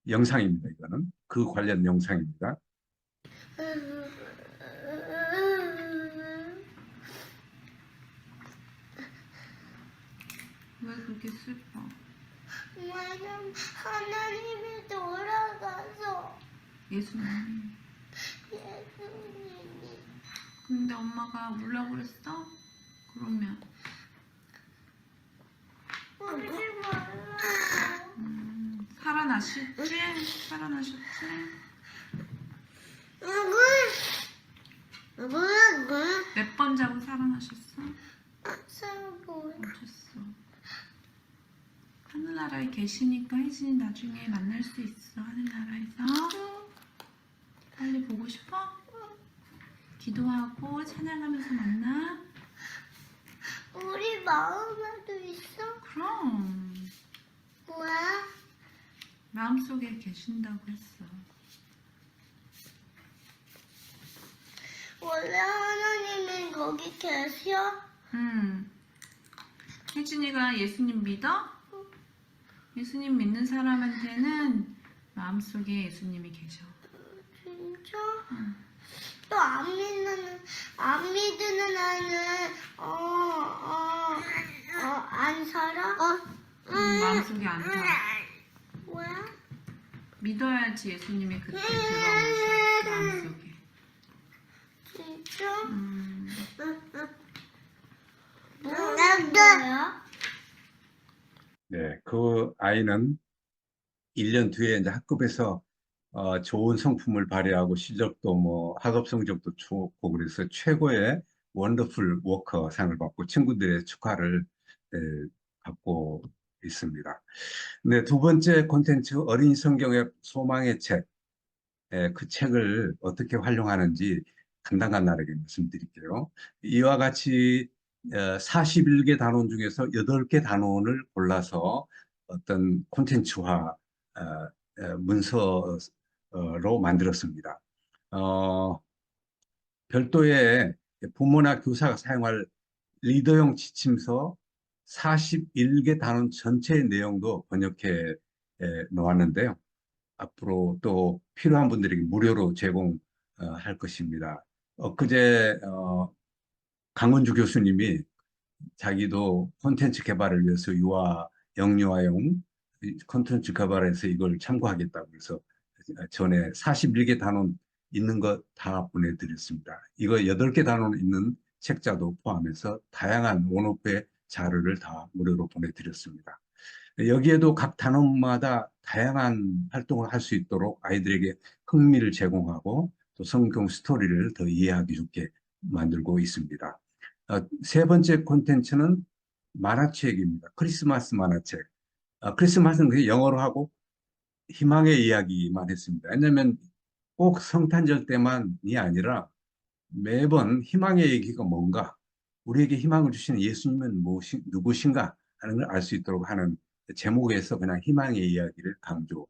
영상입니다, 이거는. 그 관련 영상입니다.
왜 그렇게 슬퍼?
나는 하나님이 돌아가서
예수님.
예수님이
근데 엄마가 울라고 그랬어? 그러면
울지 말라고.
살아나셨지? 살아나셨지? 몇 번 자고 살아나셨어?
살고
어쩌어 하늘나라에 계시니까 혜진이 나중에 만날 수 있어. 하늘나라에서 빨리 보고 싶어? 기도하고 찬양하면서 만나?
우리 마음에도 있어?
그럼
뭐야?
마음속에 계신다고 했어.
원래 하나님이 거기 계셔?
혜진이가 예수님 믿어? 예수님 믿는 사람한테는 마음속에 예수님이 계셔.
진짜? 또 안 믿는 애는 안 살아?
마음속에 안 살아.
뭐야?
믿어야지 예수님이 그때 들어오셔. 마음속에.
진짜?
뭐야?
네, 그 아이는 1년 뒤에 이제 학급에서 좋은 성품을 발휘하고 실력도 뭐 학업 성적도 좋고 그래서 최고의 원더풀 워커 상을 받고 친구들의 축하를 에, 받고 있습니다. 네, 두 번째 콘텐츠 어린이 성경의 소망의 책. 그 책을 어떻게 활용하는지 간단간단하게 말씀드릴게요. 이와 같이 41개 단원 중에서 8개 단원을 골라서 어떤 콘텐츠화 문서로 만들었습니다. 별도의 부모나 교사가 사용할 리더용 지침서 41개 단원 전체의 내용도 번역해 놓았는데요. 앞으로 또 필요한 분들에게 무료로 제공할 것입니다. 엊그제 강원주 교수님이 자기도 콘텐츠 개발을 위해서 영유아용 콘텐츠 개발해서 이걸 참고하겠다고 해서 전에 41개 단원 있는 거 다 보내드렸습니다. 이거 8개 단원 있는 책자도 포함해서 다양한 원어페 자료를 다 무료로 보내드렸습니다. 여기에도 각 단원마다 다양한 활동을 할 수 있도록 아이들에게 흥미를 제공하고 또 성경 스토리를 더 이해하기 좋게 만들고 있습니다. 세 번째 콘텐츠는 만화책입니다. 크리스마스 만화책. 크리스마스는 그냥 영어로 하고 희망의 이야기만 했습니다. 왜냐하면 꼭 성탄절 때만이 아니라 매번 희망의 얘기가 뭔가, 우리에게 희망을 주시는 예수님은 누구신가 하는 걸 알 수 있도록 하는 제목에서 그냥 희망의 이야기를 강조를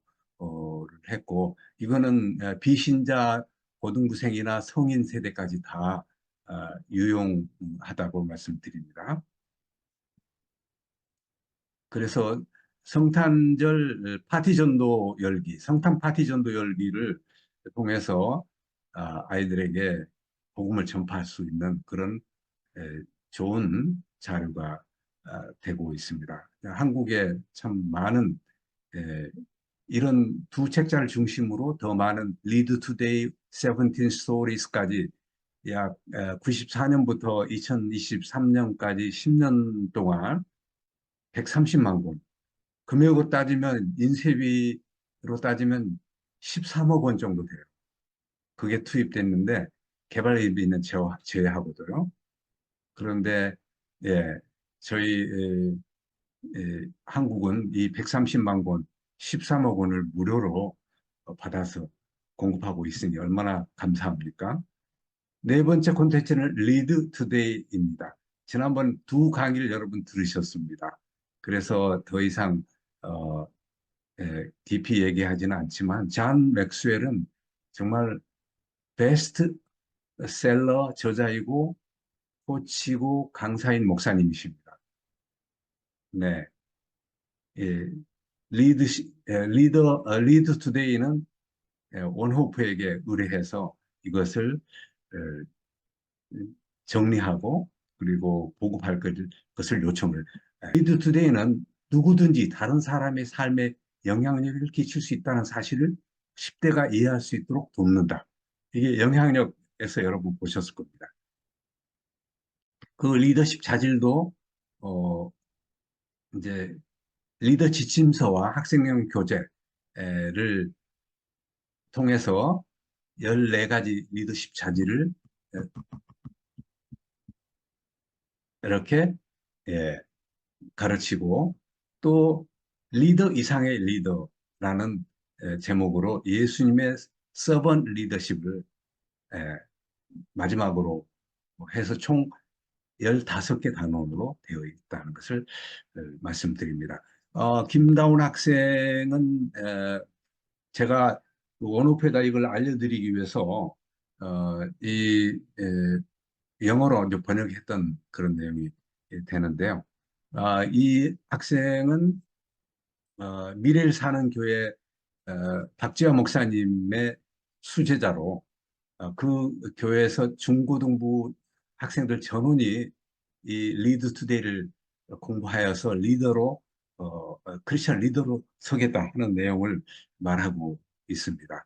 했고, 이거는 비신자 고등부생이나 성인 세대까지 다 유용하다고 말씀드립니다. 그래서 성탄절 파티 전도 열기, 성탄 파티 전도 열기를 통해서 아이들에게 복음을 전파할 수 있는 그런 좋은 자료가 되고 있습니다. 한국에 참 많은 이런 두 책자를 중심으로 더 많은 Lead Today 17 Stories까지 약 94년부터 2023년까지 10년 동안 130만 권, 금액으로 따지면 인쇄비로 따지면 13억 원 정도 돼요. 그게 투입됐는데 개발비는 제외하고도요. 그런데 예, 저희 한국은 이 130만 권, 13억 원을 무료로 받아서 공급하고 있으니 얼마나 감사합니까? 네 번째 콘텐츠는 리드 투데이입니다. 지난번 두 강의를 여러분 들으셨습니다. 그래서 더 이상 어, 깊이 얘기하지는 않지만 잔 맥스웰은 정말 베스트셀러 저자이고 코치고 강사인 목사님이십니다. 네, 예, 리드 투데이는 원호프에게 의뢰해서 이것을 어, 정리하고 그리고 보급할 것을 요청을. 리드 투데이는 누구든지 다른 사람의 삶에 영향력을 끼칠 수 있다는 사실을 10대가 이해할 수 있도록 돕는다. 이게 영향력에서 여러분 보셨을 겁니다. 그 리더십 자질도 어, 이제 리더 지침서와 학생용 교재를 통해서 14가지 리더십 자질을 이렇게 예, 가르치고 또 리더 이상의 리더라는 제목으로 예수님의 서번 리더십을 마지막으로 해서 총 15개 단원으로 되어 있다는 것을 말씀드립니다. 김다운 학생은 제가 원오페다 이걸 알려드리기 위해서 이 영어로 이제 번역했던 그런 내용이 되는데요. 이 학생은 미래를 사는 교회 박지화 목사님의 수제자로 그 교회에서 중고등부 학생들 전원이 이 리드 투데이를 공부하여서 리더로 크리스천 리더로 서겠다 하는 내용을 말하고 있습니다.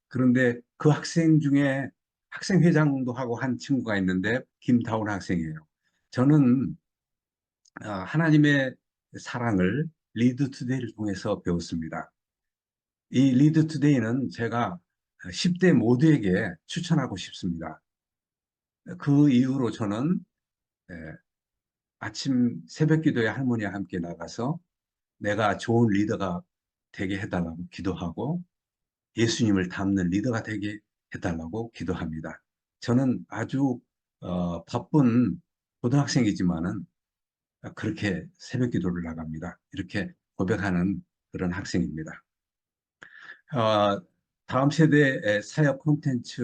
그런데 그 학생 중에 학생회장도 하고 한 친구가 있는데 김다운 학생이에요. 저는 하나님의 사랑을 리드 투데이를 통해서 배웠습니다. 이 리드 투데이는 제가 10대 모두에게 추천하고 싶습니다. 그 이후로 저는 아침 새벽 기도에 할머니와 함께 나가서 내가 좋은 리더가 되게 해달라고 기도하고 예수님을 닮는 리더가 되게 해달라고 기도합니다. 저는 아주 바쁜 고등학생이지만은 그렇게 새벽 기도를 나갑니다. 이렇게 고백하는 그런 학생입니다. 다음 세대의 사역 콘텐츠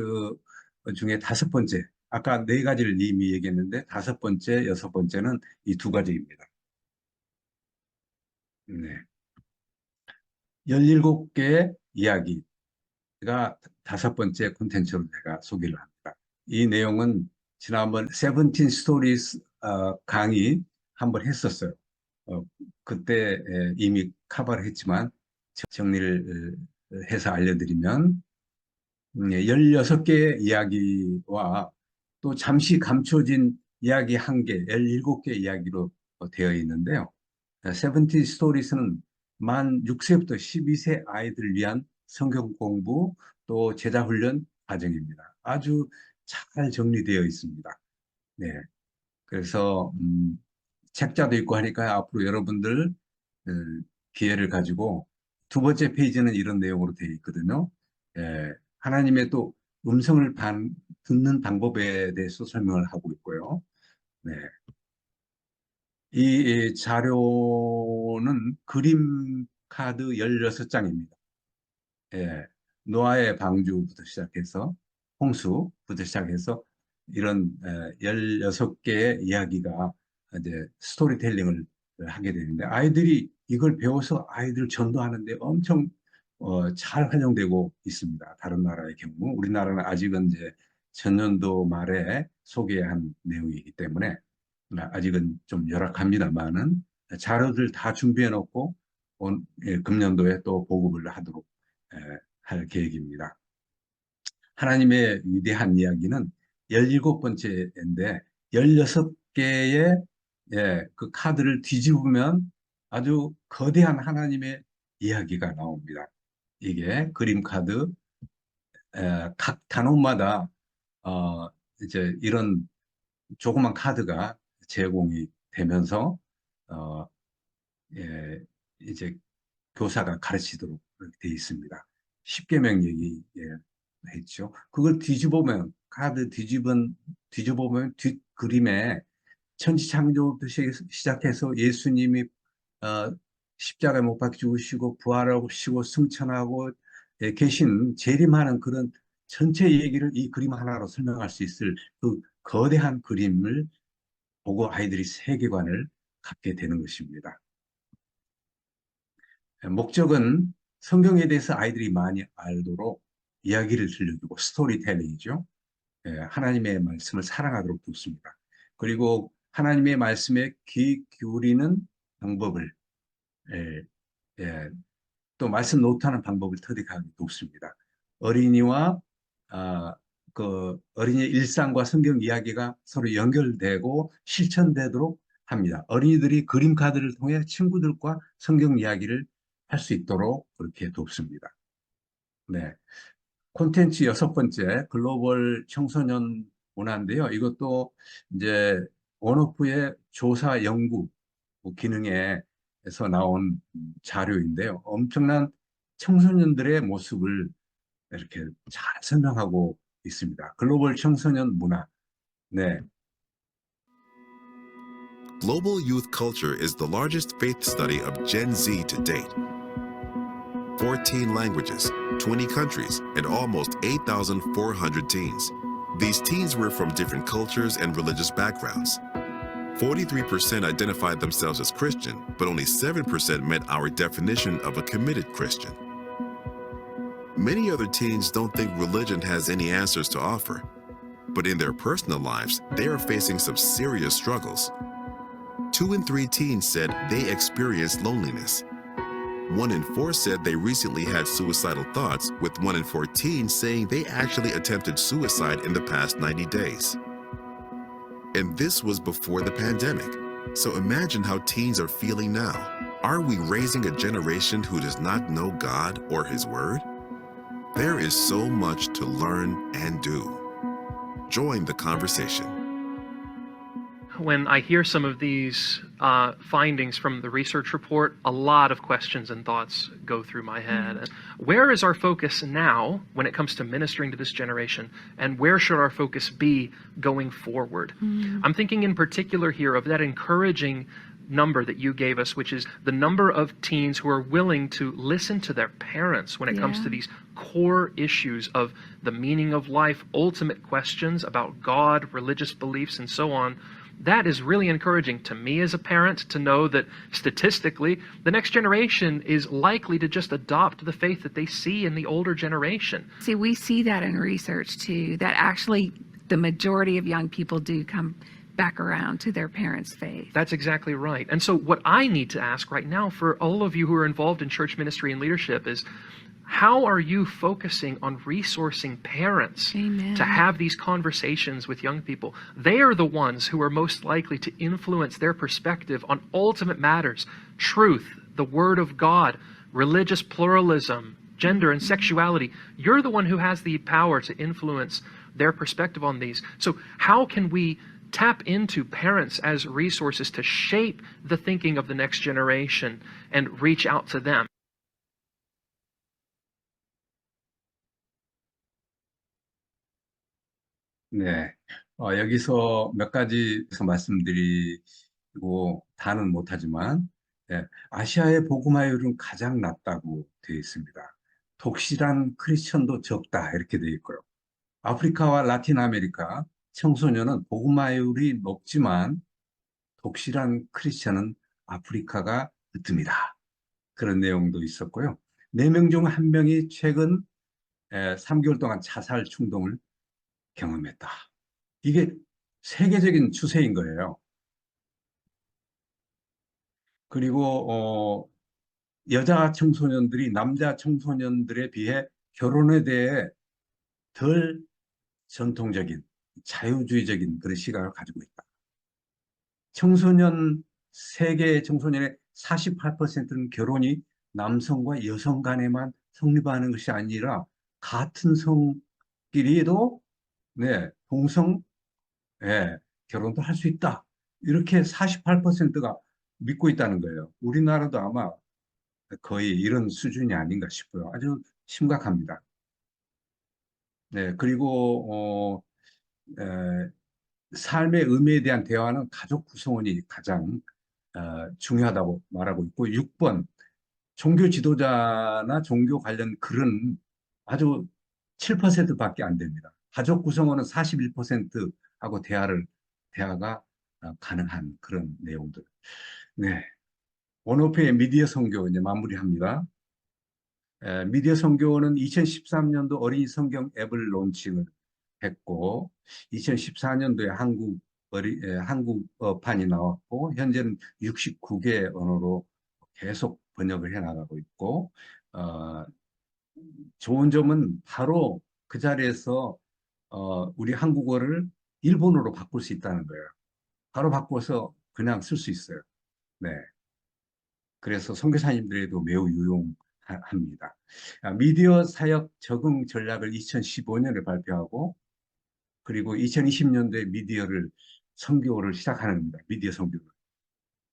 중에 5번째, 아까 4가지를 이미 얘기했는데 5번째, 6번째는 이 2가지입니다. 네. 17개의 이야기가 5번째 콘텐츠로 제가 소개를 합니다. 이 내용은 지난번 17 스토리스 강의 한번 했었어요. 그때 이미 커버를 했지만 정리를 해서 알려드리면 16개의 이야기와 또 잠시 감춰진 이야기 1개, 17개 이야기로 되어 있는데요. 17 스토리스는 만 6세부터 12세 아이들을 위한 성경 공부 또 제자 훈련 과정입니다. 아주 잘 정리되어 있습니다. 네. 그래서 책자도 있고 하니까 앞으로 여러분들 기회를 가지고 2번째 페이지는 이런 내용으로 되어 있거든요. 하나님의 또 음성을 듣는 방법에 대해서 설명을 하고 있고요. 네. 이 자료는 그림 카드 16장입니다. 노아의 방주부터 시작해서 홍수부터 시작해서 이런 16개의 이야기가 이제 스토리텔링을 하게 되는데 아이들이 이걸 배워서 아이들 전도하는데 엄청 잘 활용되고 있습니다. 다른 나라의 경우 우리나라는 아직은 이제 전년도 말에 소개한 내용이기 때문에 아직은 좀 열악합니다만은 자료들 다 준비해 놓고 금년도에 또 보급을 하도록 할 계획입니다. 하나님의 위대한 이야기는 17번째인데 16개의 그 카드를 뒤집으면 아주 거대한 하나님의 이야기가 나옵니다. 이게 그림 카드 각 단원마다 이제 이런 조그만 카드가 제공이 되면서 어, 예, 이제 교사가 가르치도록 그렇게 돼 있습니다. 십계명 얘기 했죠. 그걸 뒤집어보면 카드 뒤집어보면 뒷 그림에 천지창조부터 시작해서 예수님이 어, 십자가에 못 박혀 죽으시고 부활하시고 승천하고 계신 재림하는 그런 전체 얘기를 이 그림 하나로 설명할 수 있을 그 거대한 그림을 보고 아이들이 세계관을 갖게 되는 것입니다. 목적은 성경에 대해서 아이들이 많이 알도록 이야기를 들려주고 스토리텔링이죠. 하나님의 말씀을 사랑하도록 돕습니다. 그리고 하나님의 말씀에 귀 기울이는 방법을 예, 예, 또 말씀 노트하는 방법을 터득하게 돕습니다. 어린이와 그 어린이의 일상과 성경 이야기가 서로 연결되고 실천되도록 합니다. 어린이들이 그림 카드를 통해 친구들과 성경 이야기를 할 수 있도록 그렇게 돕습니다. 네. 콘텐츠 여섯 번째, 글로벌 청소년 문화인데요. 이것도 이제 원오프의 조사 연구 기능에서 나온 자료인데요. 엄청난 청소년들의 모습을 이렇게 잘 설명하고 있습니다. 글로벌 청소년 문화. 네.
Global youth culture is the largest faith study of Gen Z to date. 14 languages, 20 countries, and almost 8,400 teens. These teens were from different cultures and religious backgrounds. 43% identified themselves as Christian, but only 7% met our definition of a committed Christian. Many other teens don't think religion has any answers to offer, but in their personal lives, they are facing some serious struggles. 2 in 3 teens said they experienced loneliness. 1 in 4 said they recently had suicidal thoughts, with 1 in 4 teens saying they actually attempted suicide in the past 90 days. And this was before the pandemic. So imagine how teens are feeling now. Are we raising a generation who does not know God or His Word? There is so much to learn and do. Join the conversation.
When I hear some of these findings from the research report, a lot of questions and thoughts go through my head. Where is our focus now when it comes to ministering to this generation, and where should our focus be going forward? I'm thinking in particular here of that encouraging number that you gave us, which is the number of teens who are willing to listen to their parents when it comes to these core issues of the meaning of life, ultimate questions about God, religious beliefs, and so on. That is really encouraging to me as a parent to know that statistically, the next generation is likely to just adopt the faith that they see in the older generation.
See, we see that in research too, that actually the majority of young people do come back around to their parents' faith.
That's exactly right. And so what I need to ask right now for all of you who are involved in church ministry and leadership is, how are you focusing on resourcing parents
Amen.
to have these conversations with young people? They are the ones who are most likely to influence their perspective on ultimate matters: truth, the Word of God, religious pluralism, gender and sexuality. You're the one who has the power to influence their perspective on these. So how can we tap into parents as resources to shape the thinking of the next generation and reach out to them?
네. 여기서 몇 가지에서 말씀드리고 다는 못하지만, 아시아의 복음화율은 가장 낮다고 되어 있습니다. 독실한 크리스천도 적다 이렇게 되어 있고요. 아프리카와 라틴 아메리카 청소년은 복음화율이 높지만 독실한 크리스천은 아프리카가 으뜸이다. 그런 내용도 있었고요. 4명 중 1명이 최근 3개월 동안 자살 충동을 경험했다. 이게 세계적인 추세인 거예요. 그리고 여자 청소년들이 남자 청소년들에 비해 결혼에 대해 덜 전통적인 자유주의적인 그런 시각을 가지고 있다. 세계 청소년의 48%는 결혼이 남성과 여성 간에만 성립하는 것이 아니라 같은 성끼리도 동성 결혼도 할 수 있다. 이렇게 48%가 믿고 있다는 거예요. 우리나라도 아마 거의 이런 수준이 아닌가 싶어요. 아주 심각합니다. 네, 그리고 삶의 의미에 대한 대화는 가족 구성원이 가장 중요하다고 말하고 있고, 6번 종교 지도자나 종교 관련 글은 아주 7%밖에 안 됩니다. 가족 구성원은 41%하고 대화가 가능한 그런 내용들. 네. 원오페의 미디어 선교 이제 마무리합니다. 미디어 선교는 2013년도 어린이 성경 앱을 론칭을 했고, 2014년도에 한국어판이 나왔고, 현재는 69개 언어로 계속 번역을 해 나가고 있고, 어, 좋은 점은 바로 그 자리에서 우리 한국어를 일본어로 바꿀 수 있다는 거예요. 바로 바꿔서 그냥 쓸 수 있어요. 네. 그래서 선교사님들에도 매우 유용합니다. 미디어 사역 적응 전략을 2015년에 발표하고, 그리고 2020년도에 미디어를 선교를 시작하는 겁니다. 미디어 선교를.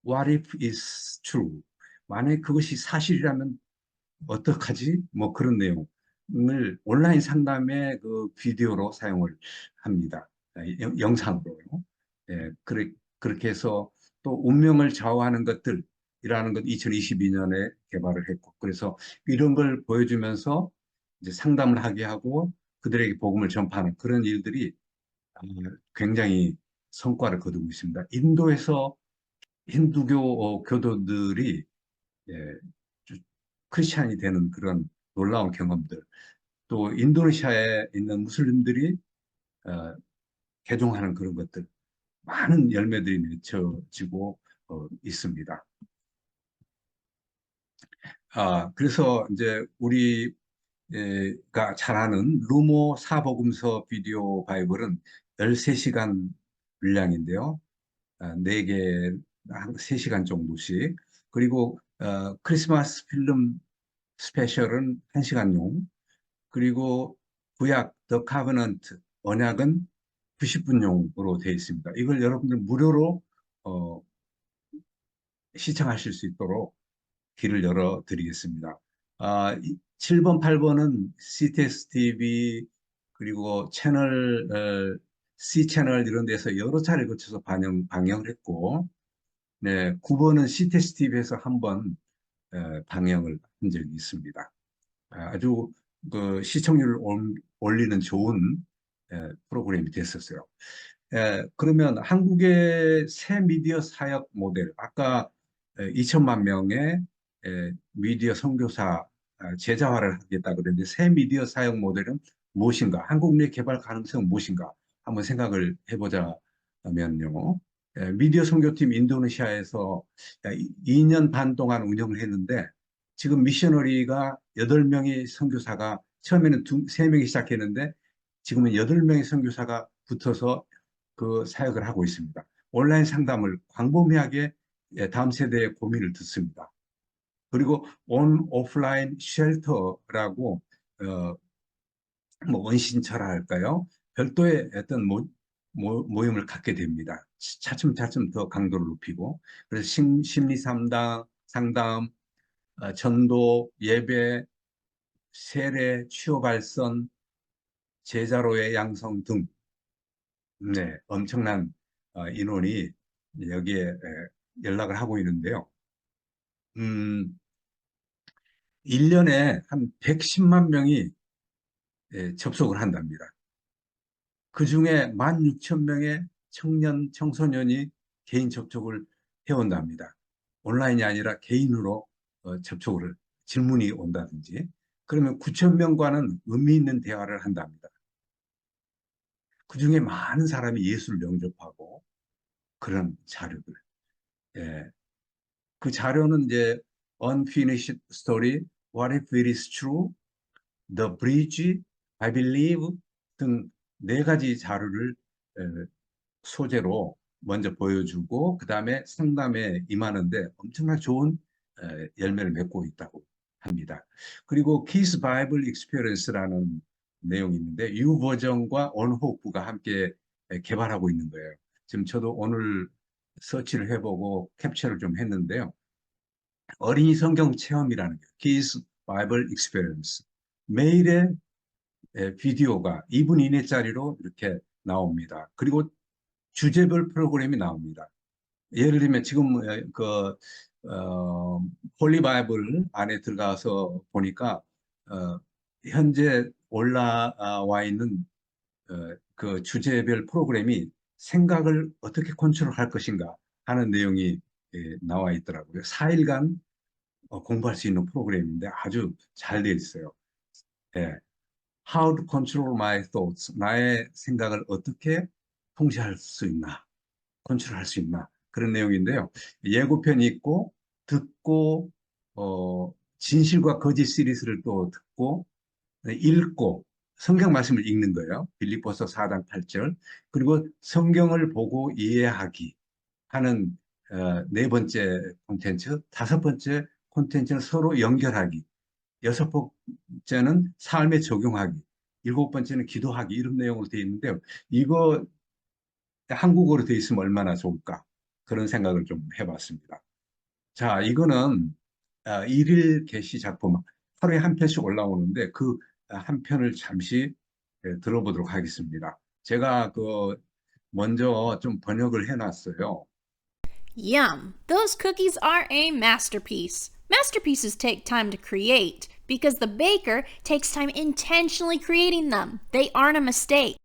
What if is true? 만약 그것이 사실이라면 어떡하지? 뭐 그런 내용을 온라인 상담의 그 비디오로 사용을 합니다. 영상으로요. 예, 그렇게 해서 또 운명을 좌우하는 것들이라는 것 2022년에 개발을 했고, 그래서 이런 걸 보여주면서 이제 상담을 하게 하고 그들에게 복음을 전파하는 그런 일들이 굉장히 성과를 거두고 있습니다. 인도에서 힌두교 교도들이 예, 크리스찬이 되는 그런 놀라운 경험들, 또 인도네시아에 있는 무슬림들이 어, 개종하는 그런 것들, 많은 열매들이 맺혀지고 있습니다. 그래서 이제 우리가 잘 아는 루모 사복음서 비디오 바이블은 13시간 분량인데요. 4개, 한 3시간 정도씩. 그리고 크리스마스 필름 스페셜은 1시간용. 그리고 구약 더 카버넌트 언약은 90분용으로 되어 있습니다. 이걸 여러분들 무료로 시청하실 수 있도록 길을 열어 드리겠습니다. 7번, 8번은 CTS TV 그리고 C 채널 이런 데서 여러 차례 거쳐서 방영을 했고, 네, 9번은 CTS TV에서 한번 방영을 한 적이 있습니다. 아주 그 시청률을 올리는 좋은 프로그램이 됐었어요. 그러면 한국의 새 미디어 사역 모델, 아까 2천만 명의 미디어 선교사 제자화를 하겠다 그랬는데 새 미디어 사역 모델은 무엇인가? 한국 내 개발 가능성은 무엇인가? 한번 생각을 해보자면요. 미디어 선교팀 인도네시아에서 2년 반 동안 운영을 했는데 지금 미셔너리가 8명의 선교사가 처음에는 3명이 시작했는데 지금은 8명의 선교사가 붙어서 그 사역을 하고 있습니다. 온라인 상담을 광범위하게 다음 세대의 고민을 듣습니다. 그리고 오프라인 쉘터라고 뭐 은신처라 할까요? 별도의 어떤 모임을 갖게 됩니다. 차츰차츰 더 강도를 높이고, 그래서 심리 상담, 전도, 예배, 세례, 취업 발선, 제자로의 양성 등, 네, 엄청난 인원이 여기에 연락을 하고 있는데요. 1년에 한 110만 명이 접속을 한답니다. 그 중에 16,000명의 청소년이 개인 접촉을 해온답니다. 온라인이 아니라 개인으로 질문이 온다든지. 그러면 9,000명과는 의미 있는 대화를 한답니다. 그 중에 많은 사람이 예수를 영접하고 그런 자료들. 예. 그 자료는 이제 Unfinished Story, What if it is true, The Bridge, I Believe 등 4가지 자료를 소재로 먼저 보여주고 그 다음에 상담에 임하는데 엄청나게 좋은 열매를 맺고 있다고 합니다. 그리고 Kids Bible Experience라는 내용이 있는데 유 버전과 언호프가 함께 개발하고 있는 거예요. 지금 저도 오늘 서치를 해보고 캡처를 좀 했는데요. 어린이 성경 체험이라는 게 Kids Bible Experience. 매일의 비디오가 2분 이내짜리로 이렇게 나옵니다. 그리고 주제별 프로그램이 나옵니다. 예를 들면 지금 홀리 바이블 안에 들어가서 보니까 현재 올라와 있는 그 주제별 프로그램이 생각을 어떻게 컨트롤할 것인가 하는 내용이 나와 있더라고요. 4일간 공부할 수 있는 프로그램인데 아주 잘 되어 있어요. 예. How to control my thoughts. 나의 생각을 어떻게 통제할 수 있나, 컨트롤할 수 있나. 그런 내용인데요. 예고편이 있고, 듣고, 진실과 거짓 시리즈를 또 듣고, 읽고, 성경 말씀을 읽는 거예요. 빌립보서 4장 8절. 그리고 성경을 보고 이해하기 하는 네 번째 콘텐츠. 다섯 번째 콘텐츠는 서로 연결하기. 여섯 번째는 삶에 적용하기. 일곱 번째는 기도하기. 이런 내용으로 되어 있는데요. 이거 한국어로 되어 있으면 얼마나 좋을까. 그런 생각을 좀 해봤습니다. 자, 이거는 일일 게시 작품. 하루에 한 편씩 올라오는데 그 한 편을 잠시 들어보도록 하겠습니다. 제가 먼저 좀 번역을 해놨어요.
Yum! Those cookies are a masterpiece. Masterpieces take time to create because the baker takes time intentionally creating them. They aren't a mistake.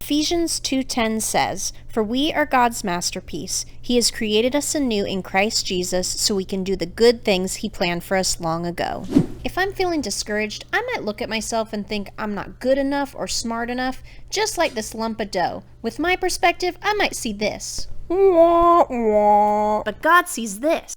Ephesians 2:10 says, "For we are God's masterpiece. He has created us anew in Christ Jesus so we can do the good things he planned for us long ago." If I'm feeling discouraged, I might look at myself and think I'm not good enough or smart enough, just like this lump of dough. With my perspective, I might see this. But God sees this.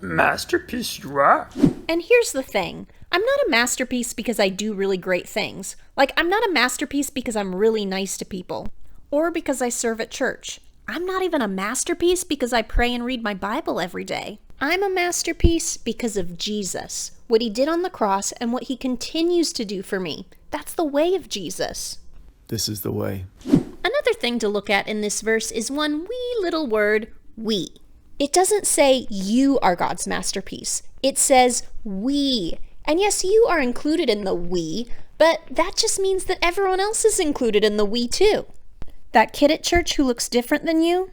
Masterpiece you are.
And here's the thing. I'm not a masterpiece because I do really great things. Like, I'm not a masterpiece because I'm really nice to people. Or because I serve at church. I'm not even a masterpiece because I pray and read my Bible every day. I'm a masterpiece because of Jesus. What he did on the cross and what he continues to do for me. That's the way of Jesus.
This is the way.
Another thing to look at in this verse is one wee little word, we. It doesn't say you are God's masterpiece. It says we. And yes, you are included in the we, but that just means that everyone else is included in the we too. That kid at church who looks different than you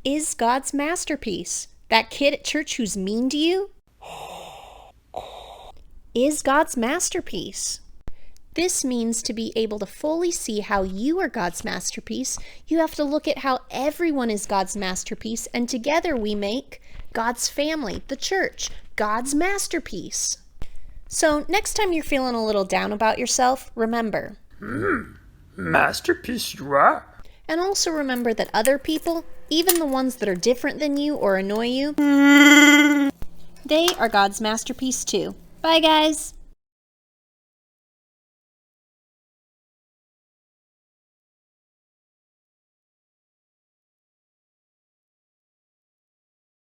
is God's masterpiece. That kid at church who's mean to you is God's masterpiece. This means to be able to fully see how you are God's masterpiece, you have to look at how everyone is God's masterpiece, and together we make God's family, the church, God's masterpiece. So next time you're feeling a little down about yourself, remember.
Masterpiece you are.
And also remember that other people, even the ones that are different than you or annoy you, they are God's masterpiece too. Bye guys!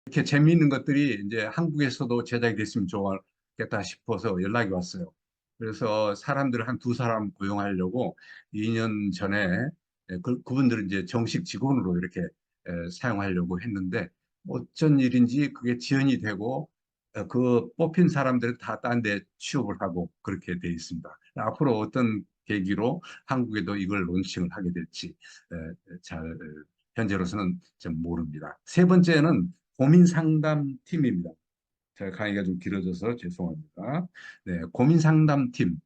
이렇게 재미있는 것들이 이제 한국에서도 제작이 됐으면 좋겠다 싶어서 연락이 왔어요. 그래서 사람들을 한 두 사람 고용하려고 2년 전에 그분들은 이제 정식 직원으로 이렇게 사용하려고 했는데 어쩐 일인지 그게 지연이 되고 그 뽑힌 사람들은 다 딴 데 취업을 하고 그렇게 돼 있습니다. 앞으로 어떤 계기로 한국에도 이걸 론칭을 하게 될지 잘 현재로서는 좀 모릅니다. 세 번째는 고민 상담 팀입니다. 제가 강의가 좀 길어져서 죄송합니다. 네, 고민 상담 팀.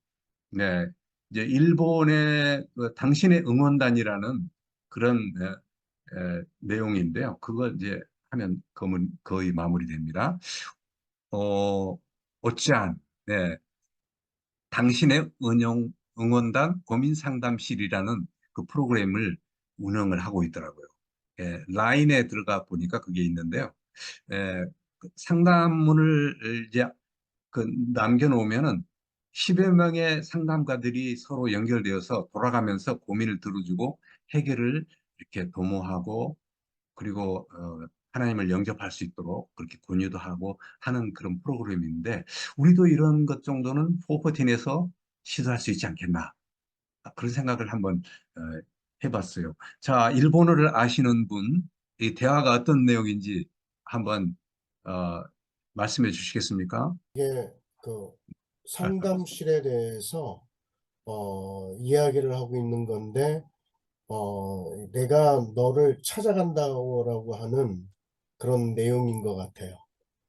네, 이제 일본의 당신의 응원단이라는 그런 내용인데요. 그걸 이제 하면 거의 마무리됩니다. 어찌한 네, 당신의 응원단 고민 상담실이라는 그 프로그램을 운영을 하고 있더라고요. 라인에 들어가 보니까 그게 있는데요. 상담문을 이제 남겨놓으면은 10여 명의 상담가들이 서로 연결되어서 돌아가면서 고민을 들어주고 해결을 이렇게 도모하고 그리고 하나님을 영접할 수 있도록 그렇게 권유도 하고 하는 그런 프로그램인데 우리도 이런 것 정도는 414에서 시도할 수 있지 않겠나 그런 생각을 한번 어, 해봤어요. 자, 일본어를 아시는 분, 이 대화가 어떤 내용인지 한번 어, 말씀해 주시겠습니까?
이게 그 상담실에 대해서 이야기를 하고 있는 건데 내가 너를 찾아간다고 하는 그런 내용인 것 같아요.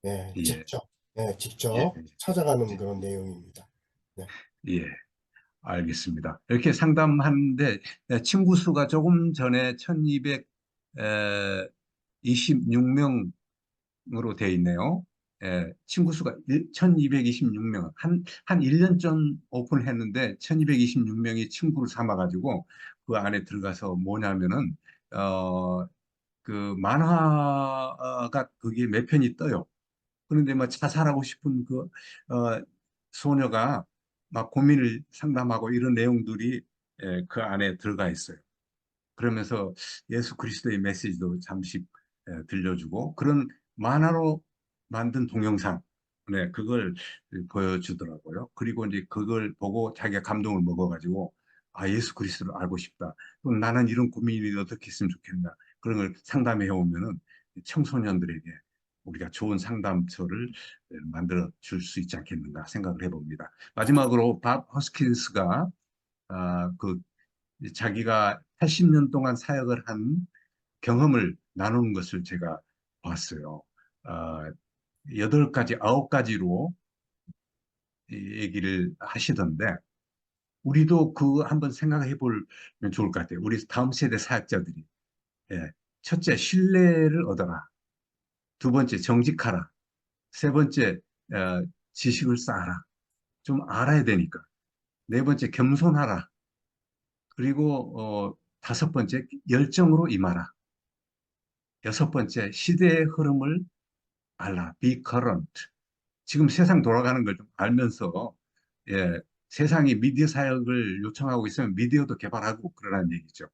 예,
예,
직접,
예,
직접 찾아가는 그런 내용입니다. 네.
예, 알겠습니다. 이렇게 상담하는데 친구 수가 조금 전에 1226명으로 돼 있네요. 친구 수가 1226명. 한 1년 전 오픈했는데 1226명이 친구를 삼아가지고 그 안에 들어가서 뭐냐면은, 그 만화가 거기에 몇 편이 떠요. 그런데 뭐 자살하고 싶은 그 소녀가 막 고민을 상담하고 이런 내용들이 그 안에 들어가 있어요. 그러면서 예수 그리스도의 메시지도 잠시 들려주고 그런 만화로 만든 동영상, 네, 그걸 보여주더라고요. 그리고 이제 그걸 보고 자기가 감동을 먹어가지고 아, 예수 그리스도를 알고 싶다. 그럼 나는 이런 고민이 어떻게 했으면 좋겠나. 그런 걸 상담해 오면은 청소년들에게 우리가 좋은 상담처를 만들어 줄 수 있지 않겠는가 생각을 해봅니다. 마지막으로 밥 허스킨스가 그 자기가 80년 동안 사역을 한 경험을 나누는 것을 제가 봤어요. 어, 8가지, 9가지로 얘기를 하시던데, 우리도 그거 한번 생각해 보면 좋을 것 같아요. 우리 다음 세대 사역자들이. 예. 첫째, 신뢰를 얻어라. 두 번째, 정직하라. 세 번째, 지식을 쌓아라. 좀 알아야 되니까. 네 번째, 겸손하라. 그리고 다섯 번째, 열정으로 임하라. 여섯 번째, 시대의 흐름을 알라. Be current. 지금 세상 돌아가는 걸 좀 알면서, 예, 세상이 미디어 사역을 요청하고 있으면 미디어도 개발하고 그러라는 얘기죠.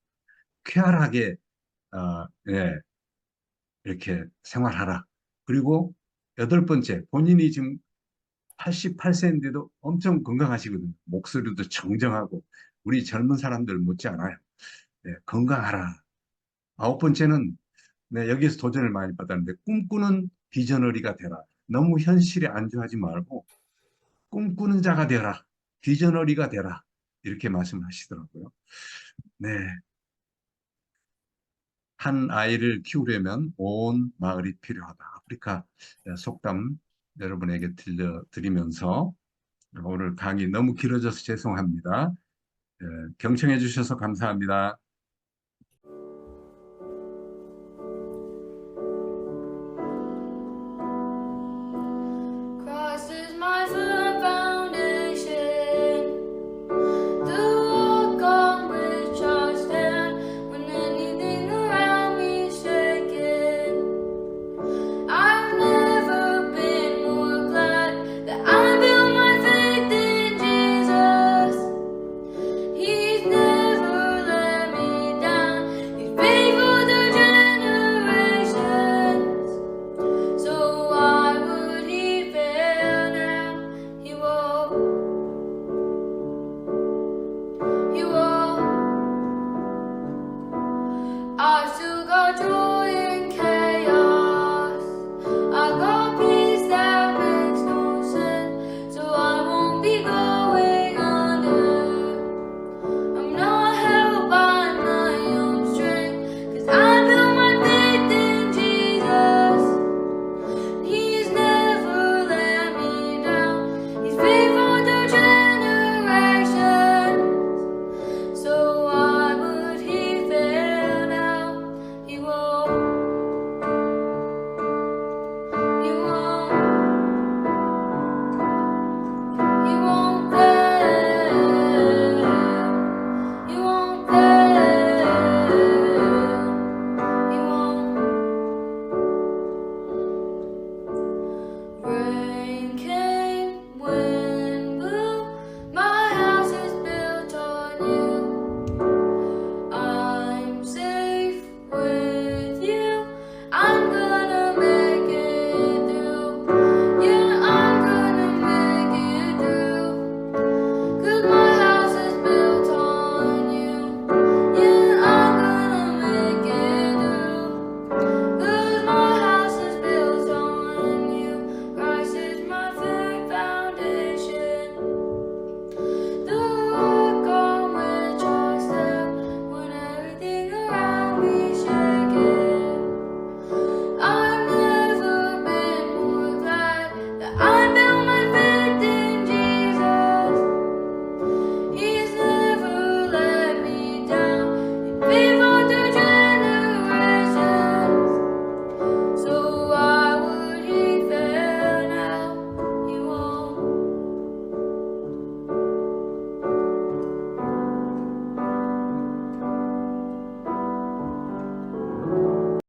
쾌활하게, 예, 이렇게 생활하라. 그리고 여덟 번째, 본인이 지금 88세인데도 엄청 건강하시거든요. 목소리도 정정하고, 우리 젊은 사람들 못지않아요. 예, 건강하라. 아홉 번째는, 네, 여기에서 도전을 많이 받았는데, 꿈꾸는 비저너리가 되라. 너무 현실에 안주하지 말고, 꿈꾸는 자가 되라. 비저너리가 되라. 이렇게 말씀하시더라고요. 네. 한 아이를 키우려면 온 마을이 필요하다. 아프리카 속담 여러분에게 들려드리면서 오늘 강의 너무 길어져서 죄송합니다. 경청해 주셔서 감사합니다.